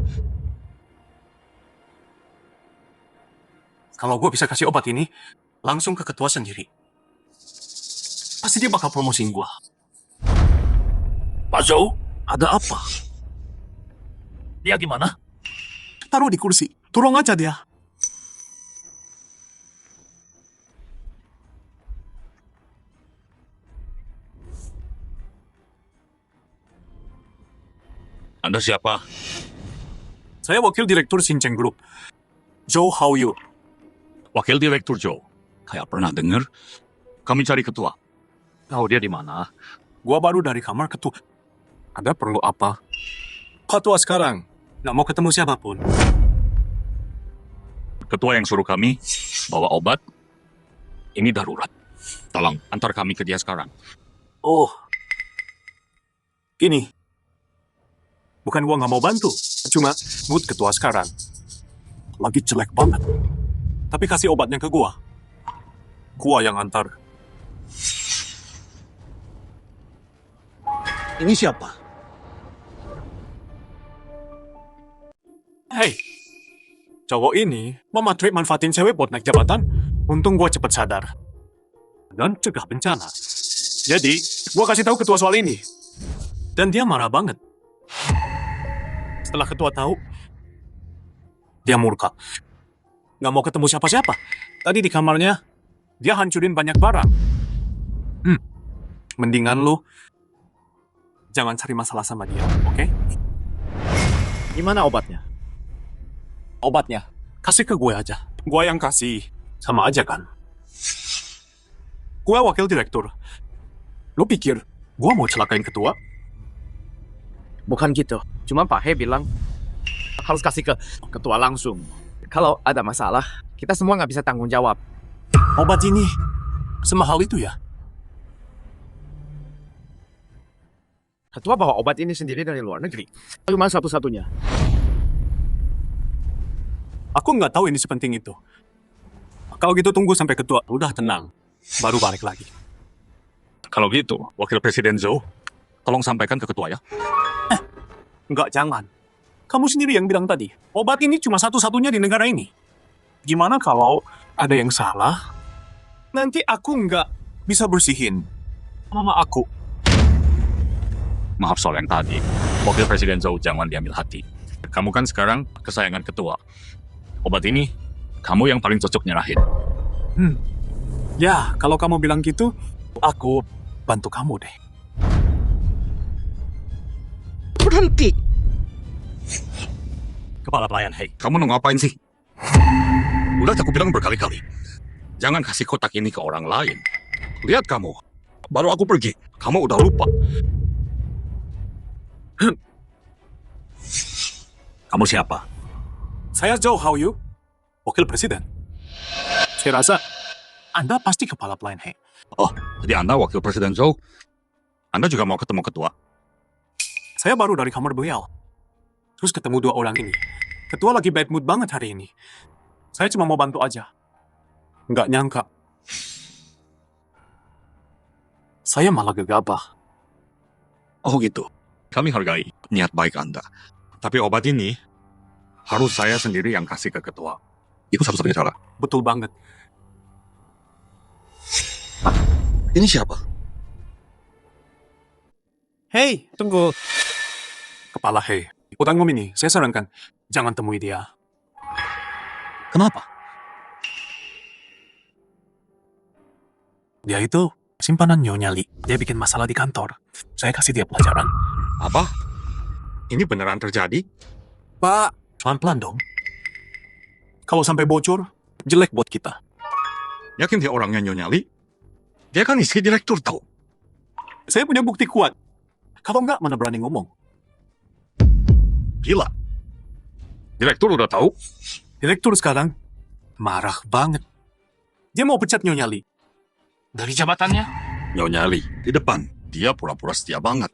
Kalau gue bisa kasih obat ini, langsung ke ketua sendiri. Pasti dia bakal promosiin gue. Pak Zhou, ada apa? Dia gimana? Taruh di kursi. Turun aja dia. Anda siapa? Saya wakil direktur Xinjiang Group, Zhou Haoyu. Wakil Direktur Joe. Kayak pernah dengar. Kami cari ketua. Tahu dia di mana? Gua baru dari kamar ketua. Ada perlu apa? Ketua sekarang nggak mau ketemu siapapun. Ketua yang suruh kami bawa obat. Ini darurat. Tolong antar kami ke dia sekarang. Oh, gini. Bukan gua nggak mau bantu, cuma mood ketua sekarang lagi jelek banget. Tapi kasih obatnya ke gua. Gua yang antar. Ini siapa? Hei, cowok ini mematrik manfaatin cewek buat naik jabatan. Untung gua cepet sadar. Dan cegah bencana. Jadi, gua kasih tahu ketua soal ini. Dan dia marah banget. Setelah ketua tahu, dia murka. Nggak mau ketemu siapa-siapa. Tadi di kamarnya, dia hancurin banyak barang. Mendingan lu jangan cari masalah sama dia, oke? Gimana obatnya? Obatnya, kasih ke gue aja. Gue yang kasih. Sama aja kan? Gue wakil direktur. Lu pikir gue mau celakain ketua? Bukan gitu. Cuma Pak He bilang harus kasih ke ketua langsung. Kalau ada masalah, kita semua nggak bisa tanggung jawab. Obat ini semahal itu ya? Ketua bawa obat ini sendiri dari luar negeri. Cuma satu-satunya. Aku nggak tahu ini sepenting itu. Kalau gitu tunggu sampai ketua udah tenang. Baru balik lagi. Kalau gitu, Wakil Presiden Zhou, tolong sampaikan ke ketua ya. Nggak, jangan. Kamu sendiri yang bilang tadi, obat ini cuma satu-satunya di negara ini. Gimana kalau ada yang salah? Nanti aku nggak bisa bersihin mama aku. Maaf soal yang tadi. Wakil Presiden Zhou jangan diambil hati. Kamu kan sekarang kesayangan ketua. Obat ini, kamu yang paling cocok nyerahin. Ya, kalau kamu bilang gitu, aku bantu kamu deh. Berhenti. Kepala pelayan, hei. Kamu mau ngapain sih? Udah aku bilang berkali-kali. Jangan kasih kotak ini ke orang lain. Lihat kamu. Baru aku pergi. Kamu udah lupa. Kamu siapa? Saya Zhou Haoyu, wakil presiden. Saya rasa Anda pasti kepala pelayan He. Oh, jadi Anda Wakil Presiden Zhou? Anda juga mau ketemu ketua? Saya baru dari kamar beliau. Terus ketemu dua orang ini. Ketua lagi bad mood banget hari ini. Saya cuma mau bantu aja. Nggak nyangka. Saya malah gegabah. Oh gitu. Kami hargai niat baik Anda. Tapi obat ini harus saya sendiri yang kasih ke ketua. Itu satu-satunya cara. Betul banget. Ini siapa? Hei, tunggu. Kepala He. Utang Ngom ini, saya sarankan, jangan temui dia. Kenapa? Dia itu simpanan Nyonya Li. Dia bikin masalah di kantor. Saya kasih dia pelajaran. Apa? Ini beneran terjadi? Pak, pelan-pelan dong. Kalau sampai bocor, jelek buat kita. Yakin dia orangnya Nyonya Li? Dia kan istri direktur tahu. Saya punya bukti kuat. Kalau nggak, mana berani ngomong. Gila. Direktur udah tahu? Direktur sekarang marah banget. Dia mau pecat Nyonya Li. Dari jabatannya? Nyonya Li, di depan. Dia pura-pura setia banget.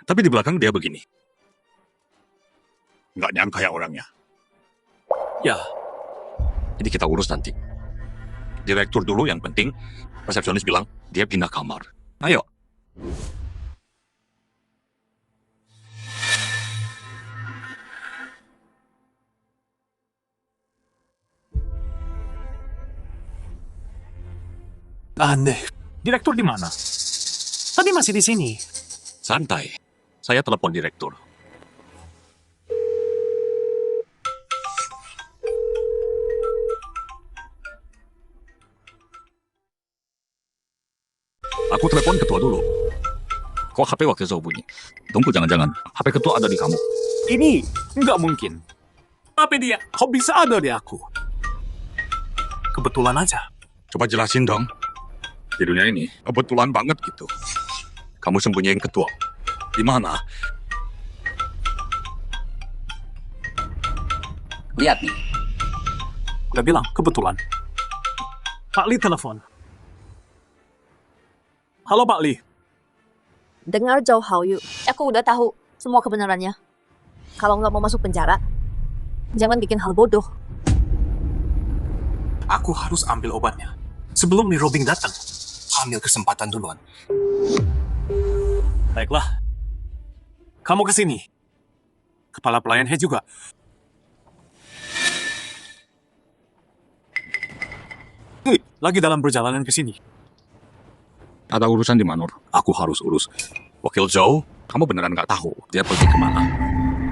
Tapi di belakang dia begini. Nggak nyangka ya orangnya. Ya, Jadi kita urus nanti. Direktur dulu yang penting. Resepsionis bilang dia pindah kamar. Ayo. aneh. Direktur di mana? Tadi masih di sini. Santai. Saya telepon direktur. Aku telepon ketua dulu. Kok HP wakil Zhou bunyi? Tunggu, jangan-jangan HP ketua ada di kamu. Ini nggak mungkin. Tapi dia, kok bisa ada di aku? Kebetulan aja. Coba jelasin dong. Di dunia ini, kebetulan banget gitu. Kamu sembunyiin ketua. Di mana? Lihat nih. Udah bilang, kebetulan. Pak Li telepon. Halo Pak Li. Dengar Zhou Haoyu, aku udah tahu semua kebenarannya. Kalau nggak mau masuk penjara, jangan bikin hal bodoh. Aku harus ambil obatnya. Sebelum Lee Robing datang. Ambil kesempatan duluan. Baiklah. Kamu ke sini. Kepala pelayan He juga. Lagi dalam perjalanan ke sini. Ada urusan di Manor. Aku harus urus. Wakil Zhou, kamu beneran nggak tahu dia pergi kemana?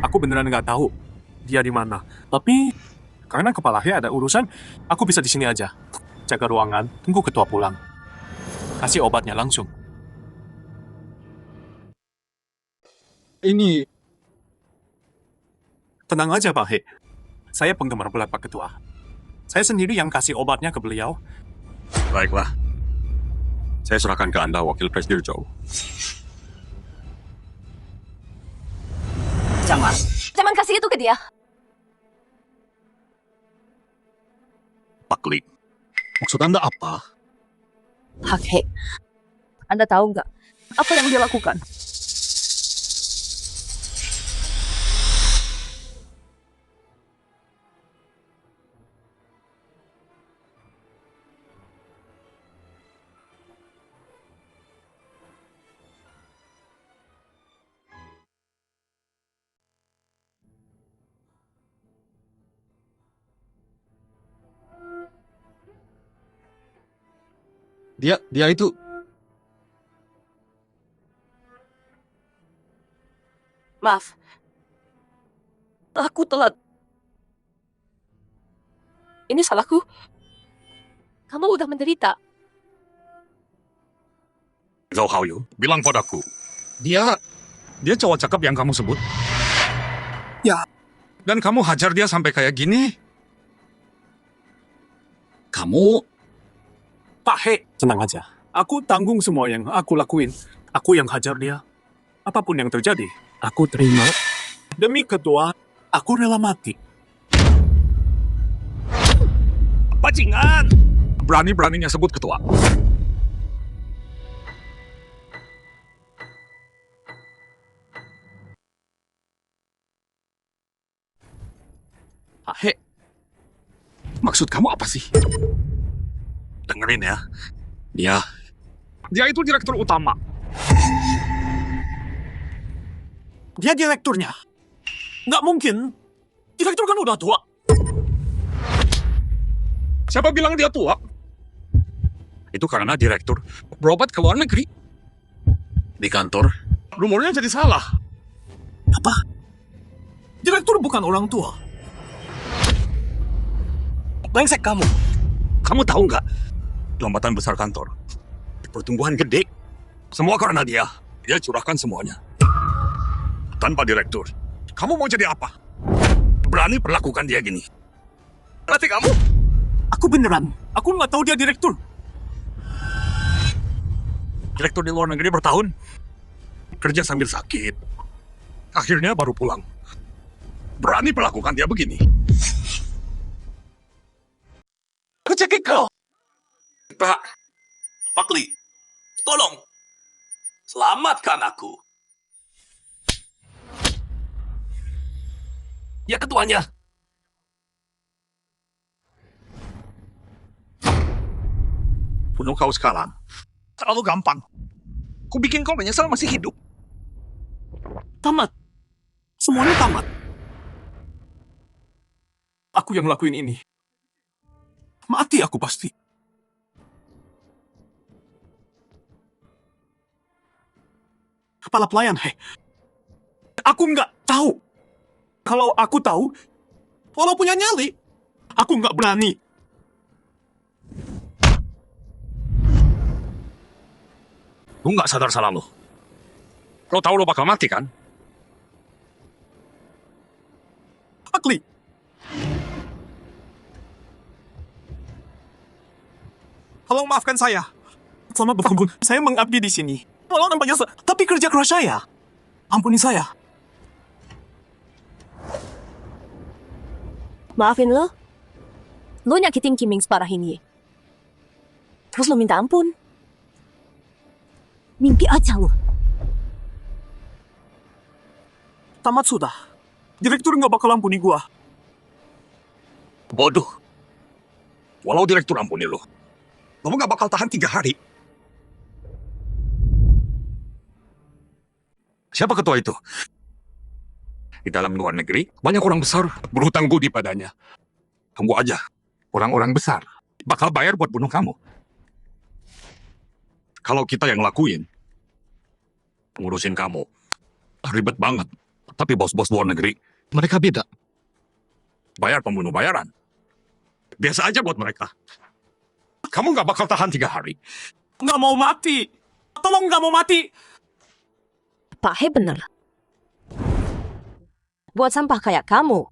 Aku beneran nggak tahu dia di mana. Tapi karena kepala He ada urusan, aku bisa di sini aja. Jaga ruangan, tunggu ketua pulang. Kasih obatnya langsung. Ini Tenang aja Pak He. Saya penggemar berat Pak Ketua. Saya sendiri yang kasih obatnya ke beliau. baiklah. Saya serahkan ke Anda, Wakil Presiden Zhou. Jangan. Jangan kasih itu ke dia. Pak Li, maksud Anda apa? Pak He, Anda tahu nggak apa yang dia lakukan? Dia itu... Maaf, aku telat. Ini salahku. Kamu udah menderita. Zhou Haoyu, bilang padaku. Dia cowok cakep yang kamu sebut. Ya. Dan kamu hajar dia sampai kayak gini? Kamu... Pak He, tenang aja. Aku tanggung semua yang aku lakuin. Aku yang hajar dia. Apapun yang terjadi, aku terima. Demi ketua, aku rela mati. Bajingan! Berani-beraninya sebut ketua. Pak He, Maksud kamu apa sih? Dengerin ya. Dia itu direktur utama. dia direkturnya. Nggak mungkin. Direktur kan udah tua. Siapa bilang dia tua? Itu karena direktur berobat ke luar negeri. Di kantor, rumornya jadi salah. Apa? Direktur bukan orang tua. Brengsek kamu. Kamu tahu nggak? Lambatan besar kantor. Pertumbuhan gede. Semua karena dia. Dia curahkan semuanya. Tanpa direktur. Kamu mau jadi apa? Berani perlakukan dia gini. Berarti kamu? Aku beneran. Aku nggak tahu dia direktur. Direktur di luar negeri bertahun. Kerja sambil sakit. Akhirnya baru pulang. Berani perlakukan dia begini. Aku cekik kau. Pak Li, tolong, selamatkan aku. Ya ketuanya. Bunuh kau sekarang. Terlalu gampang. Ku bikin kau menyesal masih hidup. Tamat. Semuanya tamat. Aku yang lakuin ini. Mati aku pasti. Kepala pelayan, hei. Aku nggak tahu. Kalau aku tahu, walau punya nyali, aku nggak berani. Lu nggak sadar salah lo. Lo tahu lo bakal mati kan? Akli. Tolong maafkan saya. Selama bertahun saya mengabdi di sini. Walau nampaknya tapi kerja keras saya. Ampuni saya. Maafin lo. Lo nyakitin Kiming separah ini. Terus lo minta ampun. Mimpi aja lo. Tamat sudah. Direktur nggak bakal ampuni gua. Bodoh. Walau direktur ampuni lo. Lo nggak bakal tahan 3 hari. Siapa ketua itu? Di dalam luar negeri, banyak orang besar berhutang budi padanya. Tunggu aja. Orang-orang besar bakal bayar buat bunuh kamu. Kalau kita yang lakuin, ngurusin kamu, ribet banget. Tapi bos-bos luar negeri, mereka beda. Bayar pembunuh bayaran. Biasa aja buat mereka. Kamu nggak bakal tahan 3 hari. Nggak mau mati. Tolong nggak mau mati. Pak He bener. Buat sampah kayak kamu,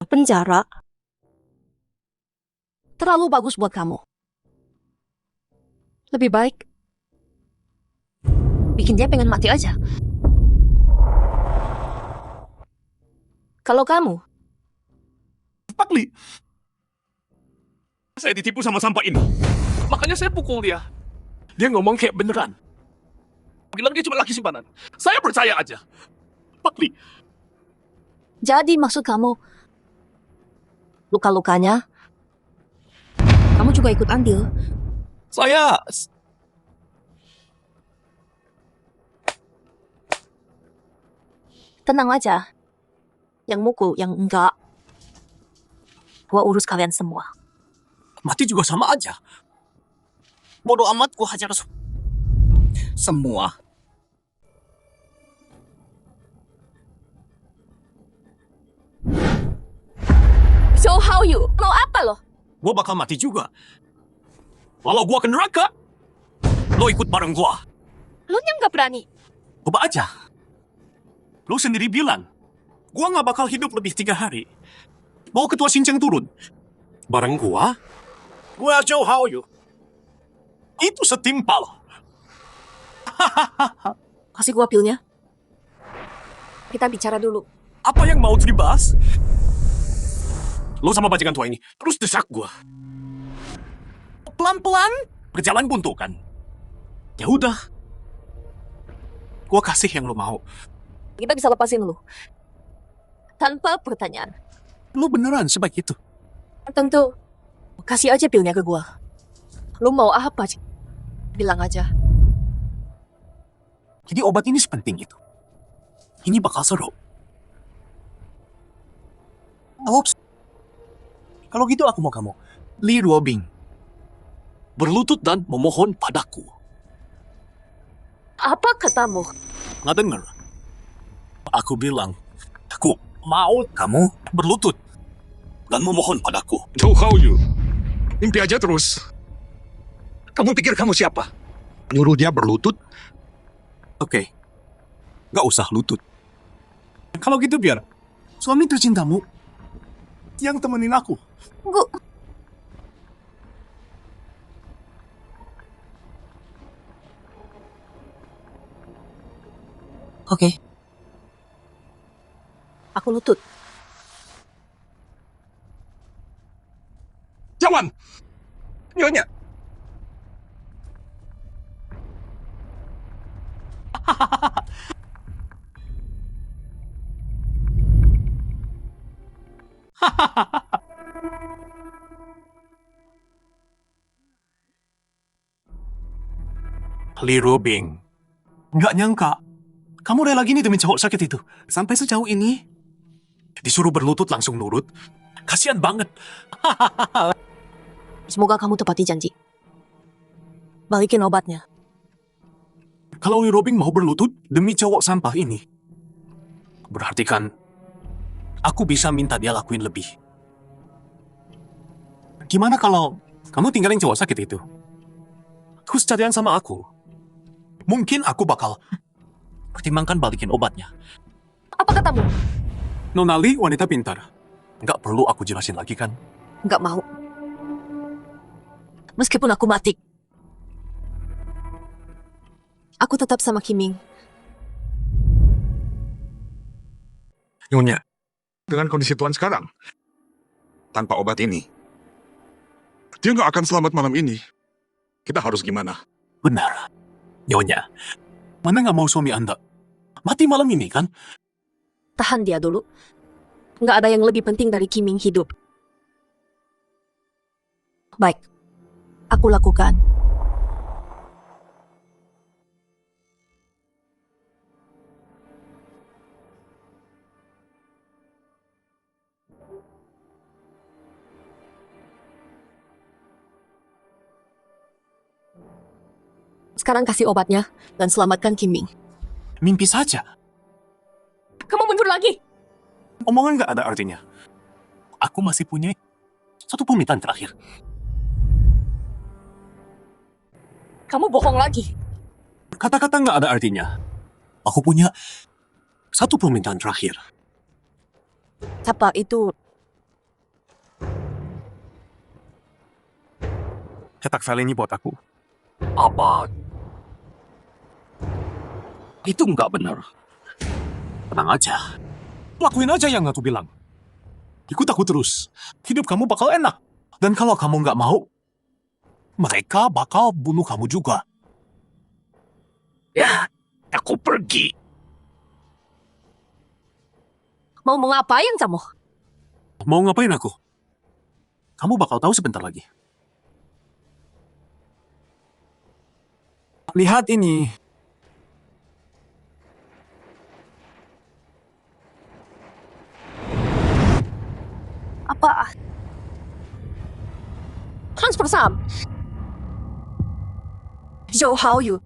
penjara terlalu bagus buat kamu. Lebih baik bikin dia pengen mati aja. Kalau kamu, Pakli. Saya ditipu sama sampah ini. Makanya saya pukul dia. Dia ngomong kayak beneran. Bilang dia cuma laki simpanan. Saya percaya aja. Pakli. jadi maksud kamu, luka-lukanya, kamu juga ikut andil. Saya... Tenang aja. Yang mukul, yang enggak. Gua urus kalian semua. Mati juga sama aja. Bodoh amat gua hajar semua. So how you? Mau apa lo? Gua bakal mati juga. Walau gua ke neraka, lo ikut bareng gua. Lo yang gak berani. Coba aja. Lo sendiri bilang, gua nggak bakal hidup lebih 3 hari. Mau ketua Shincang turun. Bareng gua Joe How You. Itu setimpal. Kasih gua pilnya. Kita bicara dulu. Apa yang mau dibahas? Lo sama bajikan tua ini terus desak gua. Pelan-pelan berjalan buntu kan. Ya udah. Gua kasih yang lo mau. Kita bisa lepasin lo. Tanpa pertanyaan. Lo beneran sebaik itu? Tentu. Kasih aja pilnya ke gua. Lo mau apa? Bilang aja. Jadi obat ini sepenting itu. Ini bakal seru. Oops. Kalau gitu aku mau kamu. Lee Robing. Berlutut dan memohon padaku. Apa katamu? Nggak denger? Aku bilang, aku mau kamu berlutut dan memohon padaku. Joe How You. Mimpi aja terus. Kamu pikir kamu siapa? Nyuruh dia berlutut? Oke. Nggak usah lutut. Kalau gitu biar suami tercintamu yang temenin aku. Gua... Oke. Aku lutut. Jangan! Nyonya! Li Robing, nggak nyangka kamu rela gini demi cowok sakit itu. Sampai sejauh ini disuruh berlutut langsung nurut. Kasian banget. Semoga kamu tepati janji. Balikin obatnya. Kalau Li Robing mau berlutut demi cowok sampah ini, berarti kan aku bisa minta dia lakuin lebih. Gimana kalau kamu tinggalin cowok sakit itu? Terus jadian sama aku. Mungkin aku bakal pertimbangkan balikin obatnya. Apa katamu? Nona Li wanita pintar. Nggak perlu aku jelasin lagi kan? Nggak mau. Meskipun aku mati, aku tetap sama Kiming. Nyonya, dengan kondisi Tuan sekarang, tanpa obat ini, dia nggak akan selamat malam ini. Kita harus gimana? Benar. Nyonya, mana nggak mau suami Anda mati malam ini kan? Tahan dia dulu. Nggak ada yang lebih penting dari Kiming hidup. Baik, aku lakukan. Sekarang kasih obatnya dan selamatkan Kiming. Mimpi saja. Kamu mundur lagi. Omongan nggak ada artinya. Aku masih punya satu permintaan terakhir. Kamu bohong lagi. Kata-kata nggak ada artinya. Aku punya satu permintaan terakhir. Apa itu? Cetak file ini buat aku. Apa? Itu nggak benar. Tenang aja. Lakuin aja yang aku bilang. Ikut aku terus. Hidup kamu bakal enak. Dan kalau kamu nggak mau, mereka bakal bunuh kamu juga. Ya, aku pergi. Mau ngapain kamu? Mau ngapain aku? Kamu bakal tahu sebentar lagi. Lihat ini. Apa? Transfer saham. Zhou Haoyu.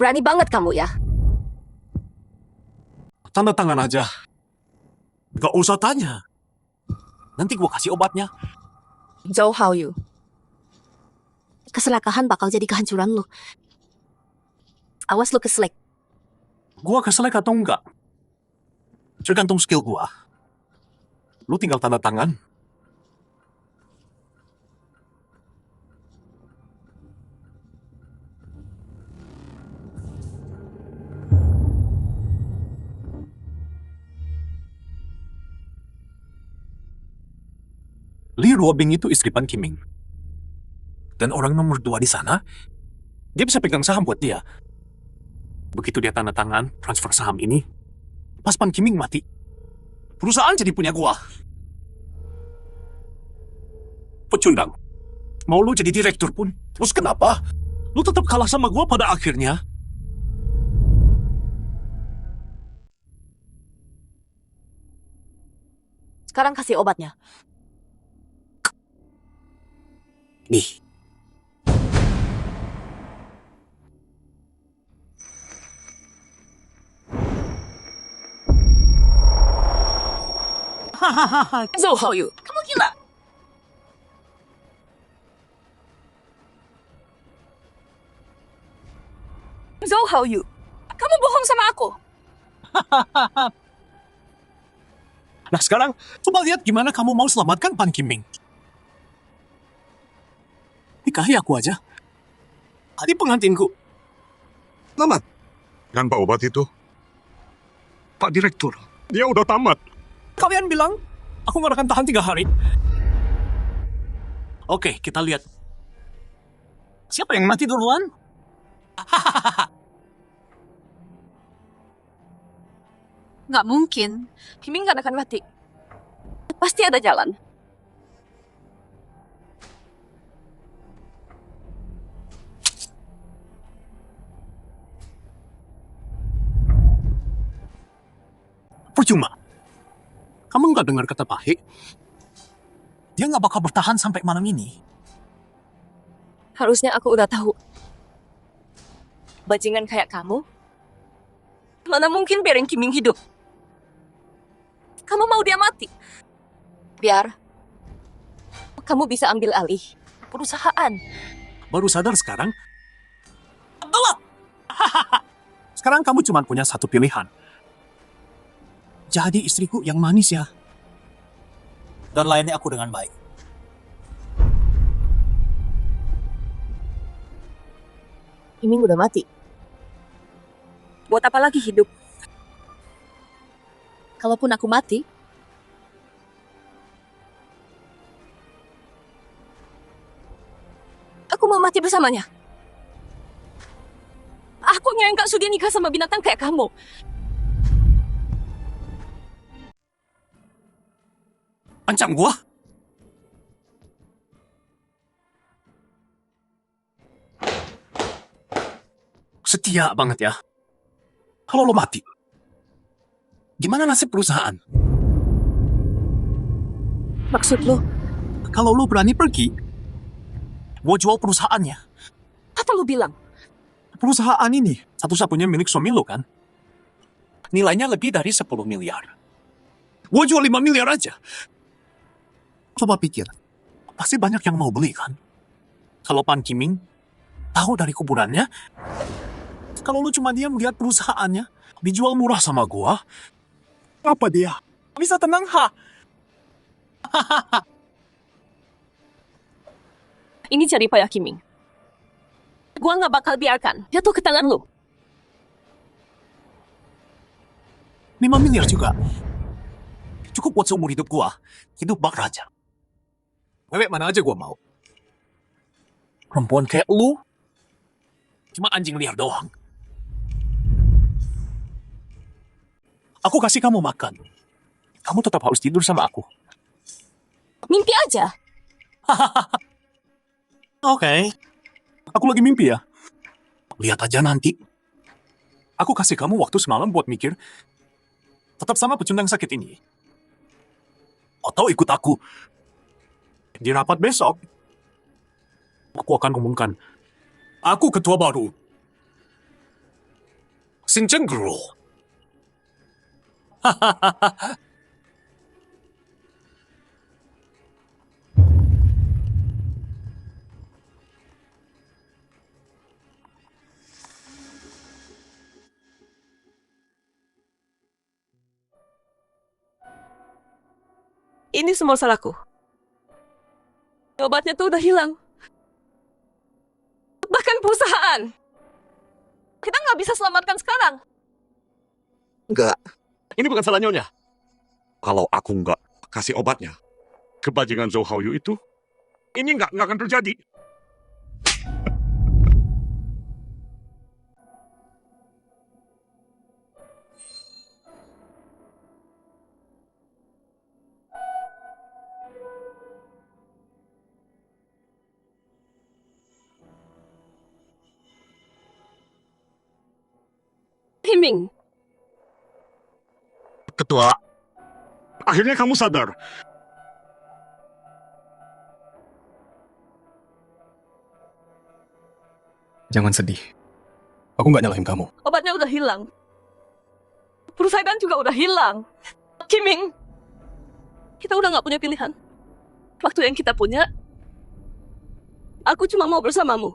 Berani banget kamu ya. Tanda tangan aja. Gak usah tanya. Nanti gua kasih obatnya. Zhou Haoyu. Keserakahan bakal jadi kehancuran lu. Awas lu keselek. Gua keselek atau enggak? Tergantung skill gua. Lu tinggal tanda tangan. Li Ruobing itu istri Pan Kiming. Dan orang nomor 2 di sana, dia bisa pegang saham buat dia. Begitu dia tanda tangan transfer saham ini, pas Pan Kiming mati, perusahaan jadi punya gua. Pecundang, mau lu jadi direktur pun, terus kenapa? Lu tetap kalah sama gua pada akhirnya. Sekarang kasih obatnya. Nih. Zhou Haoyu. Kamu gila. Zhou Haoyu. Kamu bohong sama aku. Nah sekarang, coba lihat gimana kamu mau selamatkan Pan Kiming. Nikahi aku aja. Tadi pengantinku. Tamat. Tanpa obat itu, Pak Direktur, dia udah tamat. Kalian bilang, aku nggak akan tahan 3 hari. Oke, kita lihat. Siapa yang mati duluan? Nggak mungkin. Kiming nggak akan mati. Pasti ada jalan. Percuma. Kamu nggak dengar kata Pak Hek? Dia nggak bakal bertahan sampai malam ini. Harusnya aku udah tahu. Bajingan kayak kamu, mana mungkin biarin Kiming hidup? Kamu mau dia mati? Biar kamu bisa ambil alih perusahaan. Baru sadar sekarang? Abdullah! Sekarang kamu cuma punya satu pilihan. Jadi istriku yang manis ya. Dan layani aku dengan baik. Kiming udah mati. Buat apa lagi hidup? Kalaupun aku mati, aku mau mati bersamanya. Aku yang gak sudi nikah sama binatang kayak kamu. Ancam gua? Setia banget ya. Kalau lo mati, gimana nasib perusahaan? Maksud lo, Kalau lo berani pergi, gua jual perusahaannya. apa lo bilang? Perusahaan ini satu-satunya milik suami lo kan? Nilainya lebih dari 10 miliar. Gua jual 5 miliar aja. Coba pikir, pasti banyak yang mau beli kan? Kalau Pan Kiming tahu dari kuburannya, kalau lu cuma diam lihat perusahaannya dijual murah sama gua, apa dia bisa tenang ha? Ini cari payah Kiming. Gua gak bakal biarkan jatuh ke tangan lo. 5 miliar juga. Cukup buat seumur hidup gua, hidup bak raja. Cewek mana aja gua mau. Perempuan kayak lu, cuma anjing liar doang. Aku kasih kamu makan. Kamu tetap harus tidur sama aku. Mimpi aja. Oke. Aku lagi mimpi ya. Lihat aja nanti. Aku kasih kamu waktu semalam buat mikir. Tetap sama pecundang sakit ini. Atau ikut aku. Di rapat besok, aku akan umumkan. Aku ketua baru. Sinchen Guru. Ini semua salahku. Obatnya tuh udah hilang. Bahkan perusahaan. Kita nggak bisa selamatkan sekarang. Enggak. Ini bukan salah Nyonya. Kalau aku nggak kasih obatnya ke bajingan Zhou Haoyu itu, ini nggak akan terjadi. Himing, Ketua, akhirnya kamu sadar. Jangan sedih. Aku nggak nyalahin kamu. obatnya udah hilang. Perusahaan juga udah hilang. Kiming, kita udah nggak punya pilihan. Waktu yang kita punya, aku cuma mau bersamamu.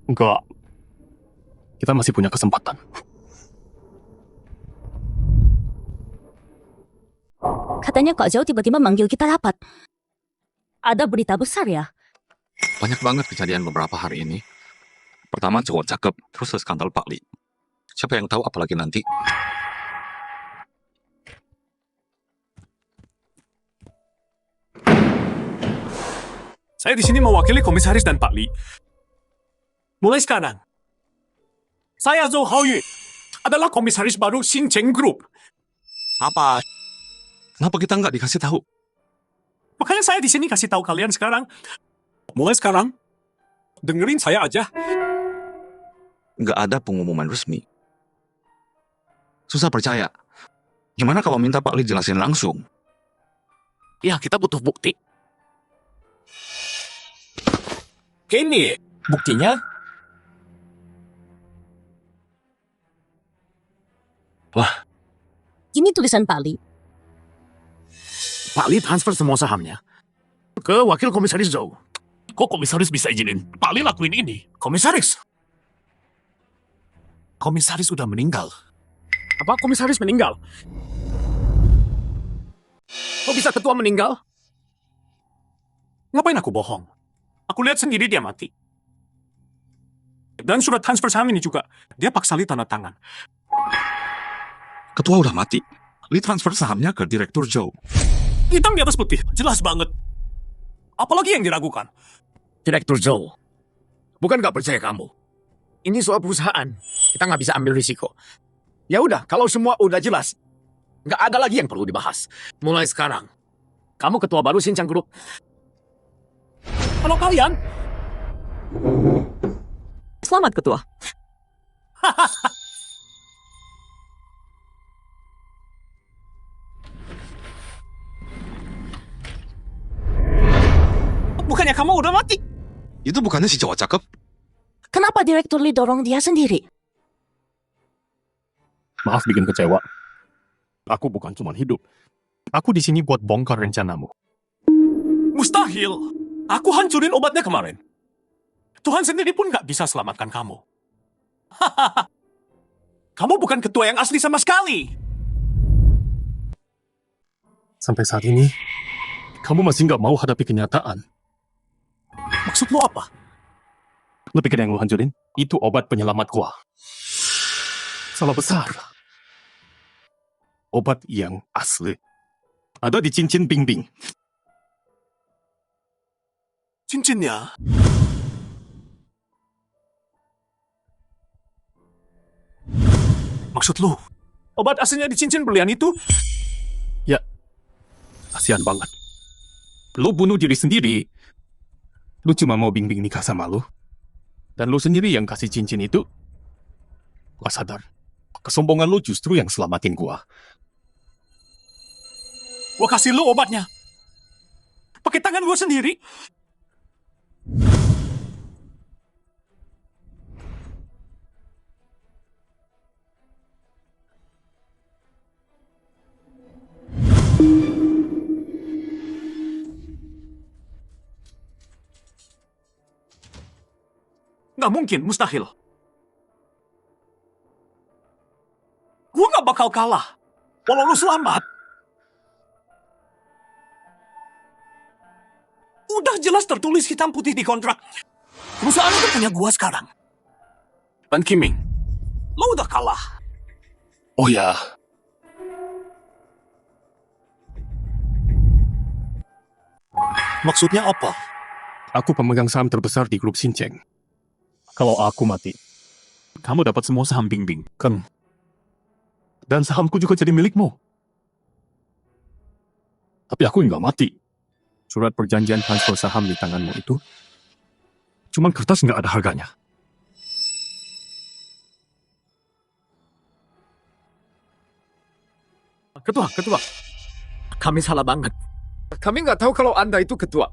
Enggak. Kita masih punya kesempatan. Katanya Kak Zhao tiba-tiba manggil kita rapat. Ada berita besar ya? Banyak banget kejadian beberapa hari ini. Pertama cowok cakep, terus skandal Pak Li. Siapa yang tahu apalagi nanti. Saya di sini mewakili komisaris dan Pak Li. Mulai sekarang, saya Zhou Haoyu adalah komisaris baru Xincheng Group. Apa? Kenapa kita nggak dikasih tahu? Makanya saya di sini kasih tahu kalian sekarang. Mulai sekarang, dengerin saya aja. Nggak ada pengumuman resmi. Susah percaya. Gimana kalau minta Pak Li jelasin langsung? Ya, kita butuh bukti. Ini buktinya. Ini tulisan Pak Li. Pak Li transfer semua sahamnya ke wakil komisaris Zhou. Kok komisaris bisa izinin Pak Li lakuin ini? Komisaris. Komisaris udah meninggal. Apa komisaris meninggal? Kok bisa ketua meninggal? Ngapain aku bohong? Aku lihat sendiri dia mati. Dan surat transfer saham ini juga, dia paksa Li tanda tangan. Ketua udah mati. Li transfer sahamnya ke Direktur Zhou. Hitam di atas putih, jelas banget. Apalagi yang diragukan? Direktur Zhou. Bukan nggak percaya kamu. Ini soal perusahaan. Kita nggak bisa ambil risiko. Ya udah, kalau semua udah jelas, nggak ada lagi yang perlu dibahas. Mulai sekarang, kamu ketua baru Xincheng Group. Kalau kalian, Selamat, Ketua. bukannya kamu udah mati? Itu bukannya si cowok cakep? Kenapa Direktur Li dorong dia sendiri? Maaf bikin kecewa. Aku bukan cuma hidup. Aku di sini buat bongkar rencanamu. Mustahil. Aku hancurin obatnya kemarin. Tuhan sendiri pun nggak bisa selamatkan kamu. Kamu bukan ketua yang asli sama sekali. Sampai saat ini, kamu masih nggak mau hadapi kenyataan. Maksud lo apa? Lo pikir yang lo hancurin? Itu obat penyelamat gua. Salah besar. Obat yang asli. Ada di cincin Bingbing. Cincinnya? Maksud lu, obat aslinya di cincin berlian itu? Ya, kasihan banget. Lu bunuh diri sendiri. Lu cuma mau Bingbing nikah sama lu. Dan lu sendiri yang kasih cincin itu. Gua sadar, kesombongan lu justru yang selamatin gua. Gua kasih lu obatnya. Pakai tangan gua sendiri. Nggak mungkin, mustahil. Gue nggak bakal kalah. Walau lu selamat. Udah jelas tertulis hitam putih di kontrak. Perusahaan itu punya gua sekarang. Ban Kiming, lo udah kalah. Oh ya. Maksudnya apa? Aku pemegang saham terbesar di grup Xincheng. Kalau aku mati, kamu dapat semua saham Bingbing, kan? Dan sahamku juga jadi milikmu. Tapi aku nggak mati. Surat perjanjian transfer saham di tanganmu itu cuma kertas nggak ada harganya. Ketua. Kami salah banget. Kami nggak tahu kalau Anda itu ketua.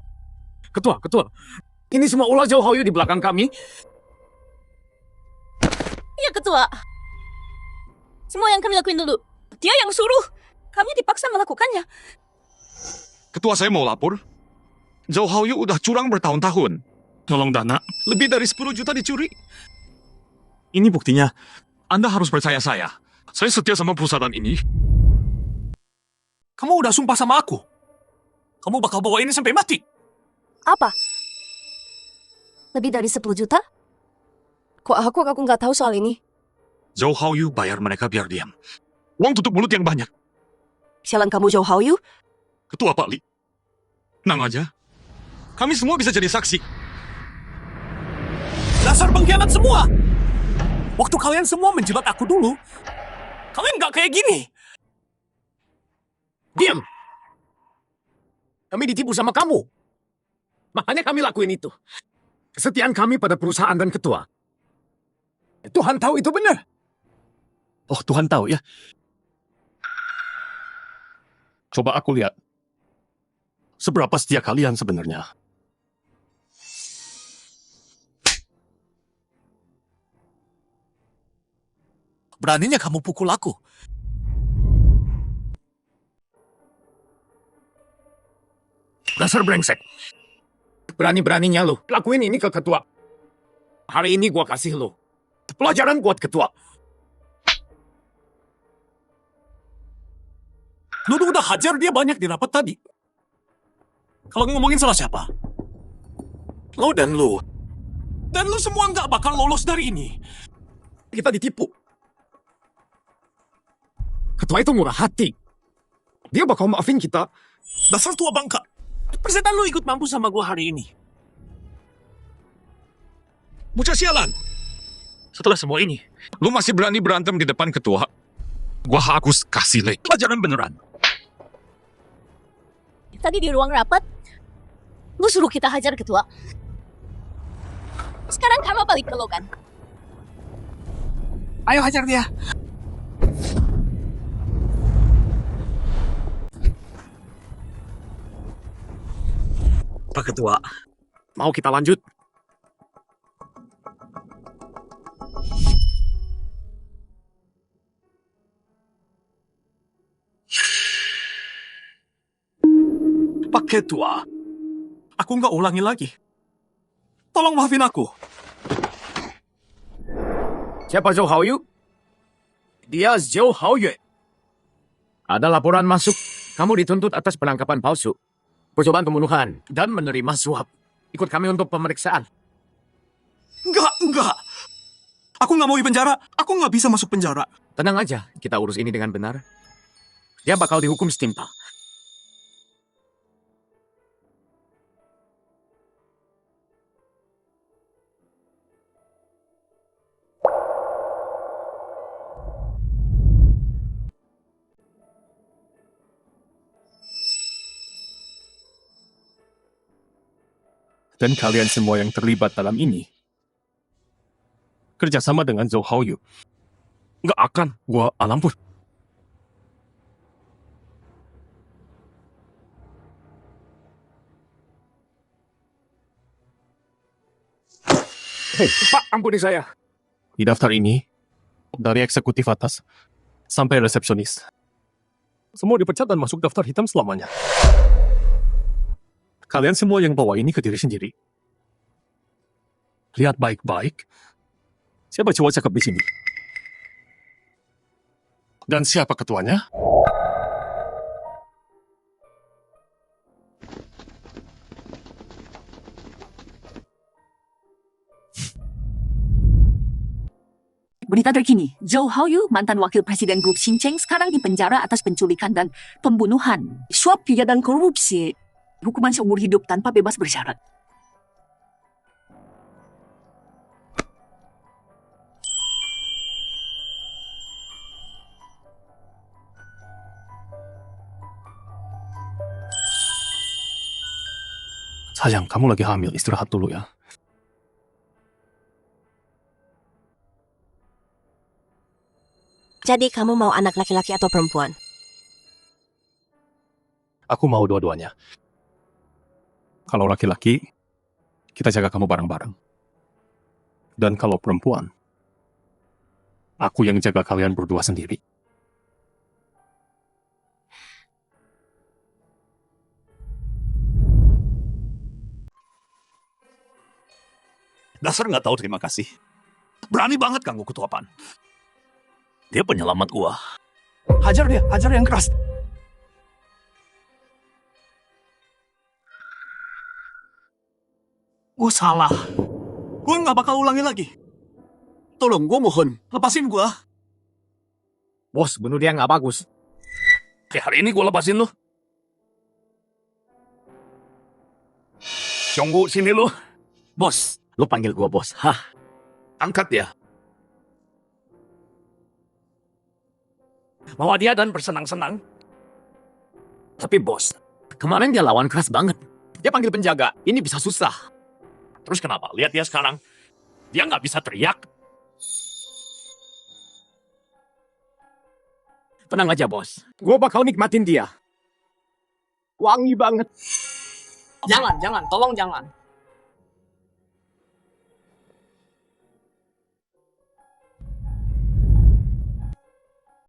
Ketua. Ini semua ulah Zhou Haoyu di belakang kami. Iya, Ketua. Semua yang kami lakuin dulu. Dia yang suruh. Kami dipaksa melakukannya. Ketua, saya mau lapor. Zhou Haoyu udah curang bertahun-tahun. Tolong dana, lebih dari 10 juta dicuri. Ini buktinya. Anda harus percaya saya. Saya setia sama perusahaan ini. Kamu udah sumpah sama aku. Kamu bakal bawa ini sampai mati. Apa? Lebih dari 10 juta? Kok aku nggak tahu soal ini? Zhou Haoyu bayar mereka biar diam. Uang tutup mulut yang banyak. Sialan kamu Zhou Haoyu? Ketua Pak Li. Tenang aja. Kami semua bisa jadi saksi. Dasar pengkhianat semua! Waktu kalian semua menjilat aku dulu, kalian nggak kayak gini. Diam! Kami ditipu sama kamu. Makanya kami lakuin itu. Kesetiaan kami pada perusahaan dan ketua. Tuhan tahu itu benar. Oh, Tuhan tahu ya. Coba aku lihat. Seberapa setia kalian sebenarnya? Beraninya kamu pukul aku. Dasar brengsek. Berani-beraninya lo lakuin ini ke ketua. Hari ini gua kasih lo pelajaran buat ketua. Lu udah hajar dia banyak di rapat tadi. Kalau ngomongin salah siapa? Lo dan lu. Dan lu semua nggak bakal lolos dari ini. Kita ditipu. Ketua itu murah hati. Dia bakal maafin kita. Dasar tua bangka. Persetan lu ikut mampus sama gua hari ini. Bocah sialan! Setelah semua ini, lu masih berani berantem di depan ketua? Gua harus kasih lagi pelajaran beneran. Tadi di ruang rapat, lu suruh kita hajar ketua. Sekarang kamu balik ke Logan. Ayo hajar dia. Pak Ketua, mau kita lanjut? Pak Ketua, aku nggak ulangi lagi. Tolong maafin aku. Siapa Zhou Haoyu? Dia Zhou Haoyue. Ada laporan masuk. Kamu dituntut atas penangkapan palsu, percobaan pembunuhan, dan menerima suap. Ikut kami untuk pemeriksaan. Enggak. Aku nggak mau di penjara. Aku nggak bisa masuk penjara. Tenang aja, kita urus ini dengan benar. Dia bakal dihukum setimpal. Dan kalian semua yang terlibat dalam ini kerjasama dengan Zhou Haoyu. Nggak akan gua ampun. Hei, Pak, ampuni saya. Di daftar ini, dari eksekutif atas sampai resepsionis, semua dipecat dan masuk daftar hitam selamanya. Kalian semua yang bawa ini ke diri sendiri. Lihat baik-baik. Siapa cowok cakep di sini? Dan siapa ketuanya? Berita terkini, Zhou Haoyu, mantan wakil presiden grup Xincheng, sekarang dipenjara atas penculikan dan pembunuhan. Suap juga dan korupsi. Hukuman seumur hidup tanpa bebas bersyarat. Sayang, kamu lagi hamil. Istirahat dulu ya. Jadi kamu mau anak laki-laki atau perempuan? Aku mau dua-duanya. Kalau laki-laki, kita jaga kamu bareng-bareng. Dan kalau perempuan, aku yang jaga kalian berdua sendiri. Dasar nggak tahu terima kasih. Berani banget ganggu ketua PAN. Dia penyelamat gua. Hajar dia, hajar yang keras. Gua salah. Gua nggak bakal ulangi lagi. Tolong, gua mohon, lepasin gua. Bos, bunuh dia nggak bagus. Kayak hari ini gua lepasin lu. Tunggu sini lu. Bos, lu panggil gua bos. Hah? Angkat dia. Bawa dia dan bersenang-senang. Tapi bos, Kemarin dia lawan keras banget. Dia panggil penjaga. Ini bisa susah. Terus kenapa? Lihat dia sekarang. Dia nggak bisa teriak. Tenang aja, bos. Gue bakal nikmatin dia. Wangi banget. jangan, tolong jangan.